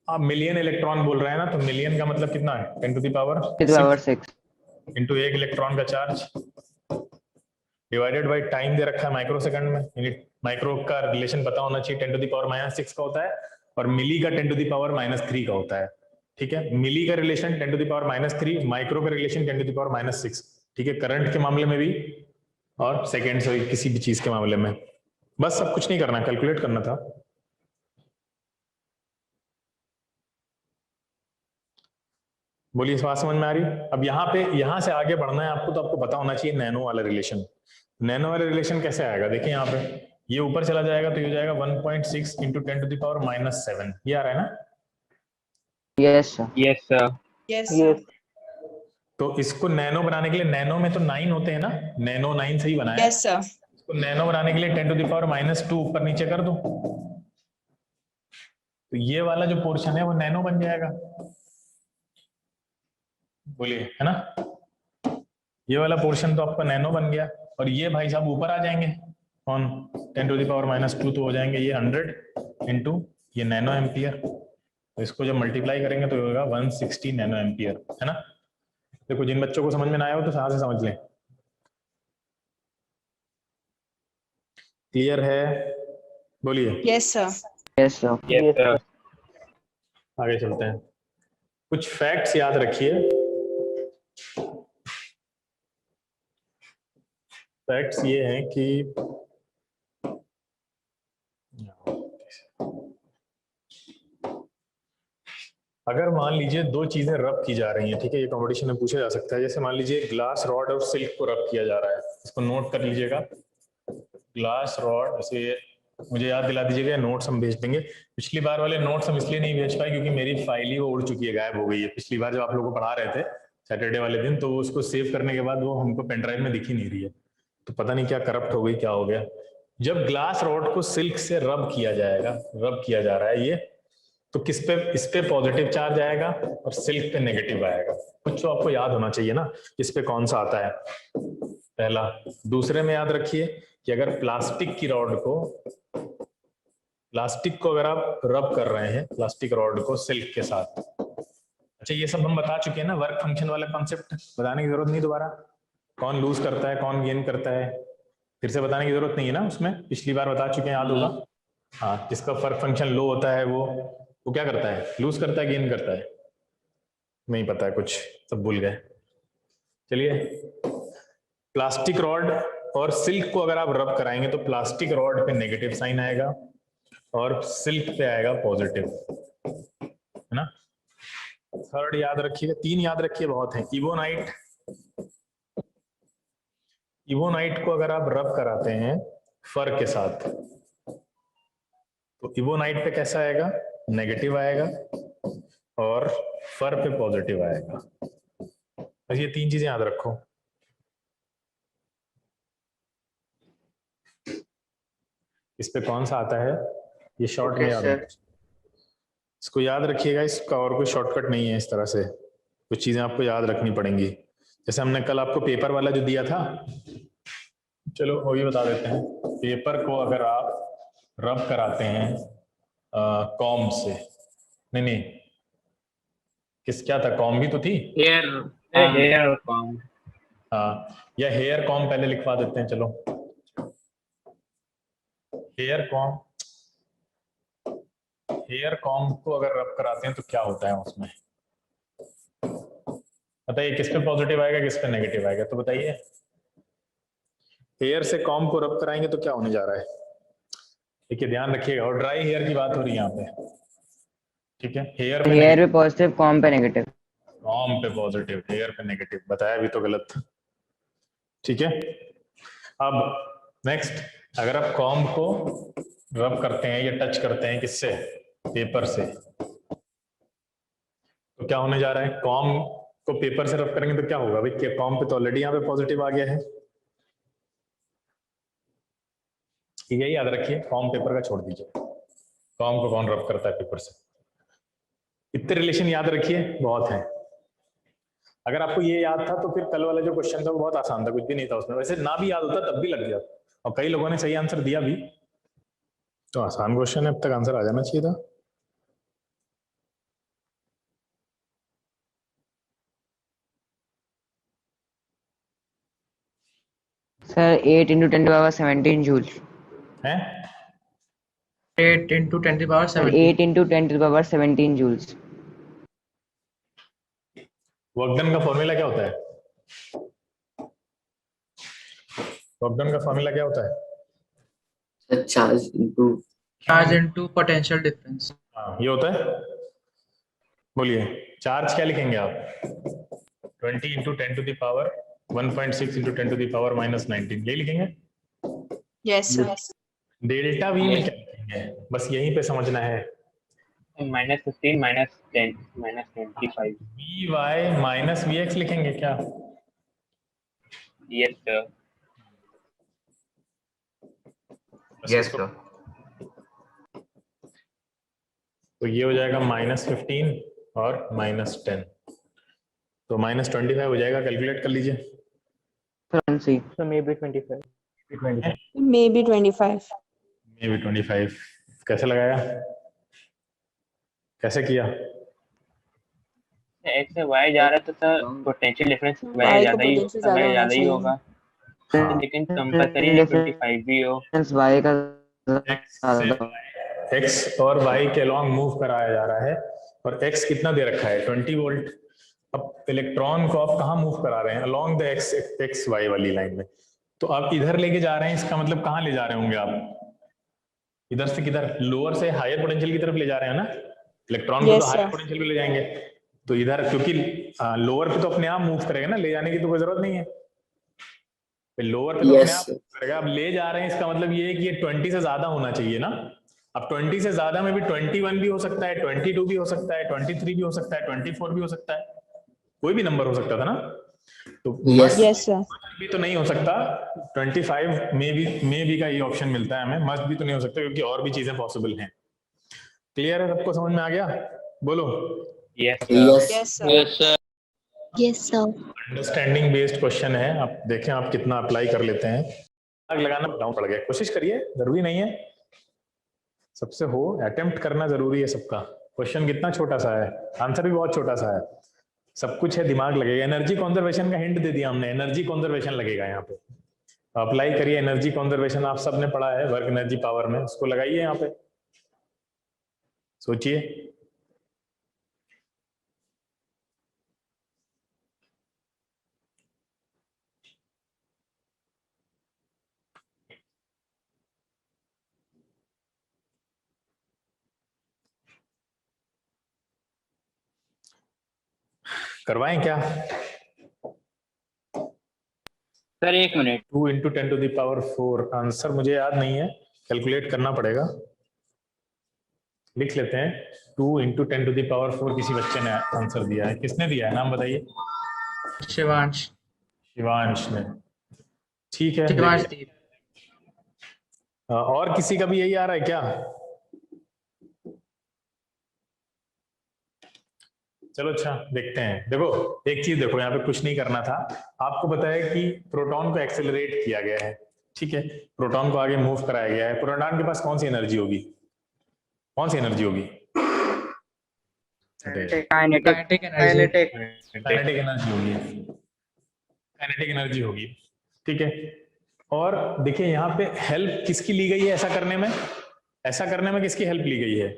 आप मिलियन इलेक्ट्रॉन बोल रहे हैं ना, तो मिलियन का मतलब कितना है? 10 टू द पावर 6 इंटू एक इलेक्ट्रॉन का चार्ज डिवाइडेड बाय टाइम दे रखा है माइक्रो सेकंड में। यानी माइक्रो का रिलेशन पता होना चाहिए, 10 टू द पावर -6 का होता है, और मिली का 10 टू द पावर -3 का होता है। ठीक है, मिली का relation 10 to the power -3, micro का रिलेशन 10 टू द पावर -6। ठीक है, करंट के मामले में भी और सेकेंड्स किसी भी चीज के मामले में। बस सब कुछ नहीं करना, कैलकुलेट करना था। बोलिए, बात समझ में आ रही? अब यहाँ पे, यहाँ से आगे बढ़ना है आपको, तो आपको पता होना चाहिए नैनो वाला रिलेशन। नैनो वाला रिलेशन कैसे आएगा? देखिए यहाँ पे ये ऊपर चला जाएगा तो ये हो जाएगा 1.6 इंटू 10⁻⁻7, ये आ रहा है ना? Yes, sir. Yes, sir. Yes, sir. तो इसको नैनो बनाने के लिए, नैनो में तो 9 होते हैं ना, नैनो 9 से ही बनाया। Yes, sir. इसको नैनो बनाने के लिए 10⁻⁻2 ऊपर नीचे कर दो, तो ये वाला जो पोर्शन है वो नैनो बन जाएगा। बोलिए, है ना? ये वाला पोर्शन तो आपका नैनो बन गया, और ये भाई साहब ऊपर आ जाएंगे कौन? 10⁻⁻2 तो हो जाएंगे ये 100 इंटू ये नैनो एम्पियर। तो इसको जब मल्टीप्लाई करेंगे तो होगा 160 नैनो एम्पियर, है ना? देखो जिन बच्चों को समझ में ना आया हो तो साथ से समझ लें। क्लियर है? बोलिए। Yes, sir. Yes, sir. Yes, sir. आगे चलते हैं। कुछ फैक्ट्स याद रखिए। फैक्ट्स ये हैं कि अगर मान लीजिए दो चीजें रब की जा रही हैं, ठीक है, ये कॉम्पिटिशन में पूछा जा सकता है। जैसे मान लीजिए ग्लास रॉड और सिल्क को रब किया जा रहा है, इसको नोट कर लीजिएगा। ग्लास रॉड, ऐसे मुझे याद दिला दीजिएगा, नोट्स हम भेज देंगे। पिछली बार वाले नोट्स हम इसलिए नहीं भेज पाए क्योंकि मेरी फाइल ही वो उड़ चुकी है, गायब हो गई है। पिछली बार जब आप लोगों को पढ़ा रहे थे सैटरडे वाले दिन, तो उसको सेव करने के बाद वो हमको पेन ड्राइव में दिख ही नहीं रही है, तो पता नहीं क्या करप्ट हो गई, क्या हो गया। जब ग्लास रॉड को सिल्क से रब किया जाएगा, रब किया जा रहा है ये, तो किस पे, इस पे पॉजिटिव चार्ज आएगा और सिल्क पे नेगेटिव आएगा। कुछ तो आपको याद होना चाहिए ना, इस पे कौन सा आता है, पहला। दूसरे में याद रखिए कि अगर प्लास्टिक की रॉड को, प्लास्टिक को अगर आप रब कर रहे हैं, प्लास्टिक रॉड को सिल्क के साथ, अच्छा ये सब हम बता चुके हैं ना, वर्क फंक्शन वाला कॉन्सेप्ट, बताने की जरूरत नहीं दोबारा। कौन लूज करता है, कौन गेन करता है, फिर से बताने की जरूरत नहीं है ना, उसमें पिछली बार बता चुके हैं, याद होगा। हाँ, जिसका वर्क फंक्शन लो होता है वो क्या करता है, लूज करता है, गेन करता है, नहीं पता है कुछ, सब भूल गए। चलिए, प्लास्टिक रॉड और सिल्क को अगर आप रब कराएंगे तो प्लास्टिक रॉड पे नेगेटिव साइन आएगा और सिल्क पे आएगा पॉजिटिव, है ना। थर्ड याद रखिएगा, 3 याद रखिए, बहुत है। इवोनाइट, इवोनाइट को अगर आप रब कराते हैं फर के साथ तो इवोनाइट पे कैसा आएगा, नेगेटिव आएगा और फर पे पॉजिटिव आएगा। बस ये 3 चीजें याद रखो। इस पे कौन सा आता है, ये शॉर्ट में याद रखो, इसको याद रखिएगा, इसका और कोई शॉर्टकट नहीं है। इस तरह से कुछ चीजें आपको याद रखनी पड़ेंगी। जैसे हमने कल आपको पेपर वाला जो दिया था, चलो वो भी बता देते हैं। पेपर को अगर आप रब कराते हैं कॉम्ब से, नहीं क्या था, कॉम्ब भी तो थी, हेयर कॉम्ब, हाँ, या हेयर कॉम्ब पहले लिखवा देते हैं, चलो हेयर कॉम्ब। हेयर कॉम्ब को अगर रब कराते हैं तो क्या होता है उसमें, बताइए, किस पे पॉजिटिव आएगा, किस पे नेगेटिव आएगा, तो बताइए। हेयर से कॉम्ब को रब कराएंगे तो क्या होने जा रहा है, देखिए ध्यान रखिएगा। और ड्राई हेयर की बात हो रही है यहाँ पे, ठीक है। हेयर पे पॉजिटिव, कॉम्ब पे नेगेटिव, कॉम्ब पे पॉजिटिव, हेयर पे नेगेटिव, बताया भी तो गलत, ठीक है। अब नेक्स्ट, अगर आप कॉम्ब को रब करते हैं या टच करते हैं किससे, पेपर से, तो क्या होने जा रहा है, कॉम्ब को पेपर से रब करेंगे तो क्या होगा भाई, कॉम्ब पे तो ऑलरेडी यहाँ पे पॉजिटिव आ गया है, यही याद रखिए। कॉम्ब पेपर का छोड़ दीजिए, कॉम्ब को कौन रब करता है पेपर से, इतने रिलेशन याद रखिए, बहुत है। अगर आपको ये याद था तो फिर कल वाला जो क्वेश्चन था वो बहुत आसान था, कुछ भी नहीं था उसमें, वैसे ना भी याद होता तब भी लग जाता, और कई लोगों ने सही आंसर दिया भी, तो आसान क्वेश्चन है, अब तक आंसर आ जाना चाहिए था। Sir 8 into 10 to the power 17 joules, हैं 8 into 10 to the power 17 joules। Work done का फॉर्मूला क्या होता है, वर्क डन का फॉर्मूला क्या होता है, चार्ज इनटू पोटेंशियल डिफरेंस। हाँ, ये होता है। बोलिए, चार्ज क्या लिखेंगे आप, 20 into 10 to the power 1.6 into 10 to the power minus 19, यही लिखेंगे। Yes, sir. डेल्टा वी में क्या लिखेंगे, बस यहीं पे समझना है। -15 -10 -25। V Y minus V X लिखेंगे क्या? Yes sir। Yes sir. तो ये हो जाएगा -15 और -10, तो -25 हो जाएगा। कैलकुलेट कर लीजिए। So maybe 25. Maybe 25. May be 25। कैसे लगाया, कैसे किया? x से y जा रहा था तो पोटेंशियल डिफरेंस Y वह का ज्यादा ही potential ज्यादा होना ही चाहिए। होगा। हाँ। लेकिन कंपलसरी 25 भी हो। Y का एक्स और वाई के अलॉन्ग मूव कराया जा रहा है, और एक्स कितना दे रखा है, 20 वोल्ट। अब इलेक्ट्रॉन को आप कहाँ मूव करा रहे हैं, अलॉन्ग द एक्स वाई वाली लाइन में। तो आप इधर लेके जा रहे हैं, इसका मतलब कहाँ ले जा रहे होंगे आप? इधर से किधर, लोअर से हायर पोटेंशियल की तरफ ले जा रहे हैं ना। इलेक्ट्रॉन को Yes, तो हायर sir. पोटेंशियल पे ले जाएंगे, तो इधर क्योंकि लोअर पे तो अपने आप मूव करेगा ना, ले जाने की तो कोई जरूरत नहीं है। लोअर पे तो अपने आप करेगा। अब ले जा रहे हैं, इसका मतलब ये है कि ये 20 से ज्यादा होना चाहिए ना। अब 20 से ज्यादा में भी 21 भी हो सकता है, 22 भी हो सकता है, 23 भी हो सकता है, 24 भी हो सकता है, कोई भी नंबर हो सकता था ना। तो Yes, sir. भी तो नहीं हो सकता, 25 में भी का ये ऑप्शन मिलता है हमें, मस्ट भी तो नहीं हो सकता, क्योंकि और भी चीजें पॉसिबल हैं। क्लियर है, सबको समझ में आ गया? बोलो। Yes Yes, sir. Yes sir। Understanding based question है, आप देखें आप कितना अप्लाई कर लेते हैं। आग लगाना डाउन पड़ गया, कोशिश करिए, जरूरी नहीं है सबसे हो, अटेम्प्ट करना जरूरी है सबका। क्वेश्चन कितना छोटा सा है, आंसर भी बहुत छोटा सा है, सब कुछ है, दिमाग लगेगा। एनर्जी कंजर्वेशन का हिंट दे दिया हमने, एनर्जी कंजर्वेशन लगेगा यहाँ पे। अप्लाई करिए एनर्जी कंजर्वेशन, आप सबने पढ़ा है वर्क एनर्जी पावर में, उसको लगाइए यहाँ पे, सोचिए। करवाएं क्या? Sir 1 minute. 2 into 10 to the power 4, answer मुझे याद नहीं है, कैलकुलेट करना पड़ेगा। लिख लेते हैं, 2 into 10 to the power 4 किसी बच्चे ने आंसर दिया है। किसने दिया है, नाम बताइए। शिवांश। शिवांश ने, ठीक है। शिवांश और किसी का भी यही आ रहा है क्या? चलो अच्छा देखते हैं। देखो एक चीज देखो, यहाँ पे कुछ नहीं करना था, आपको पता है कि प्रोटॉन को एक्सेलरेट किया गया है, ठीक है, प्रोटॉन को आगे मूव कराया गया है। प्रोटॉन के पास कौन सी एनर्जी होगी, कौन सी एनर्जी होगी? काइनेटिक एनर्जी होगी, काइनेटिक एनर्जी होगी, ठीक है। और देखिए यहाँ पे हेल्प किसकी ली गई है ऐसा करने में, ऐसा करने में किसकी हेल्प ली गई है?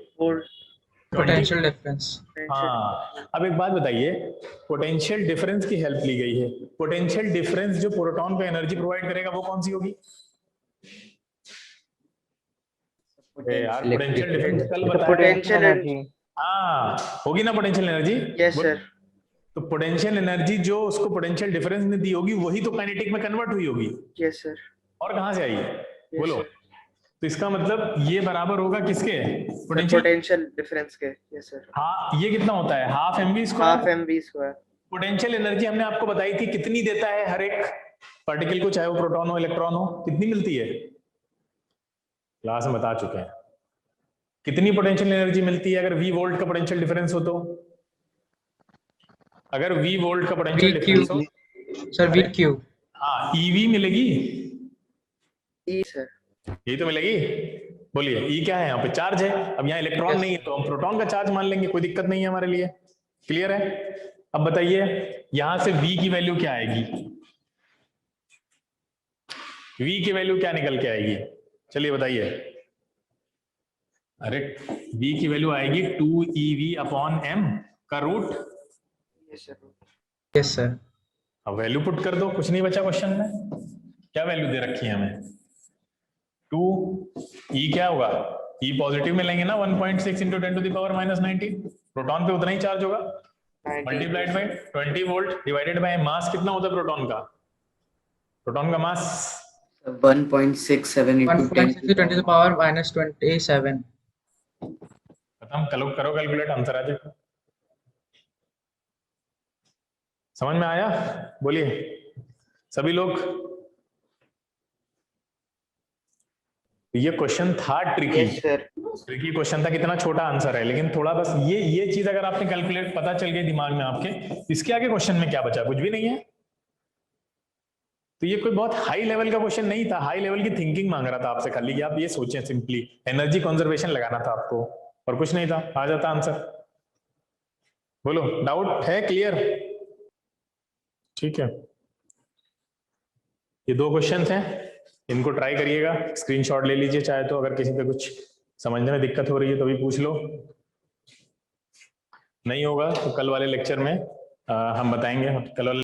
Potential difference. हाँ, अब एक बात बताइए, पोटेंशियल डिफरेंस की हेल्प ली गई है। पोटेंशियल डिफरेंस जो प्रोटॉन को एनर्जी प्रोवाइड करेगा वो कौन सी होगी? यार पोटेंशियल डिफरेंस कल बताया, पोटेंशियल एनर्जी। हाँ होगी ना पोटेंशियल एनर्जी। Yes sir. तो पोटेंशियल एनर्जी जो उसको पोटेंशियल डिफरेंस ने दी होगी वही तो काइनेटिक में कन्वर्ट हुई होगी। Yes sir. और कहां से आई बोलो? तो इसका मतलब ये बराबर होगा किसके? पोटेंशियल डिफरेंस के। Yes sir. हाँ, ये कितना होता है? Half mv square. Potential energy हमने आपको बताई थी कितनी देता है हर एक पार्टिकल को, चाहे वो प्रोटॉन हो इलेक्ट्रॉन हो, कितनी मिलती है? क्लास में बता चुके हैं कितनी पोटेंशियल एनर्जी मिलती है अगर v वोल्ट का पोटेंशियल डिफरेंस हो तो। अगर v वोल्ट का पोटेंशियल डिफरेंस हो सर v क्यू। हाँ ev मिलेगी, ई सर यही तो मिलेगी। बोलिए ई क्या है? यहाँ पे चार्ज है। अब यहाँ इलेक्ट्रॉन नहीं है तो हम प्रोटॉन का चार्ज मान लेंगे, कोई दिक्कत नहीं है हमारे लिए। क्लियर है? अब बताइए यहां से v की वैल्यू क्या आएगी? v की वैल्यू क्या निकल के आएगी? चलिए बताइए। अरे v की वैल्यू आएगी 2ev/m का रूट। Yes sir. अब वैल्यू पुट कर दो, कुछ नहीं बचा क्वेश्चन में। क्या वैल्यू दे रखी है हमें? 2 e क्या होगा? e पॉजिटिव में लेंगे ना, 1.6 into 10 to the power minus 19, proton पे उतना ही चार्ज होगा, multiplied by 20 volt divided by mass कितना होता है प्रोटॉन का? प्रोटॉन का मास 1.67 into 10 1.6 to 10 to the power minus 27. खत्म, करो कैलकुलेट, आंसर आ जाएगा। समझ में आया? बोलिए सभी लोग। ये क्वेश्चन था ट्रिकी, ट्रिकी क्वेश्चन था, कितना छोटा आंसर है, लेकिन थोड़ा बस ये चीज अगर आपने कैलकुलेट पता चल गई दिमाग में आपके, इसके आगे क्वेश्चन में क्या बचा? कुछ भी नहीं है। तो ये कोई बहुत हाई लेवल का क्वेश्चन नहीं था, हाई लेवल की थिंकिंग मांग रहा था आपसे खाली कि आप ये सोचें, सिंपली एनर्जी कंजर्वेशन लगाना था आपको, और कुछ नहीं था, आ जाता आंसर। बोलो, डाउट है? क्लियर? ठीक है, ये 2 क्वेश्चन हैं, इनको ट्राई करिएगा, स्क्रीनशॉट ले लीजिए चाहे तो, अगर किसी पे कुछ समझने में दिक्कत हो रही है तो भी पूछ लो, नहीं होगा तो कल वाले लेक्चर में हम बताएंगे। कल वाले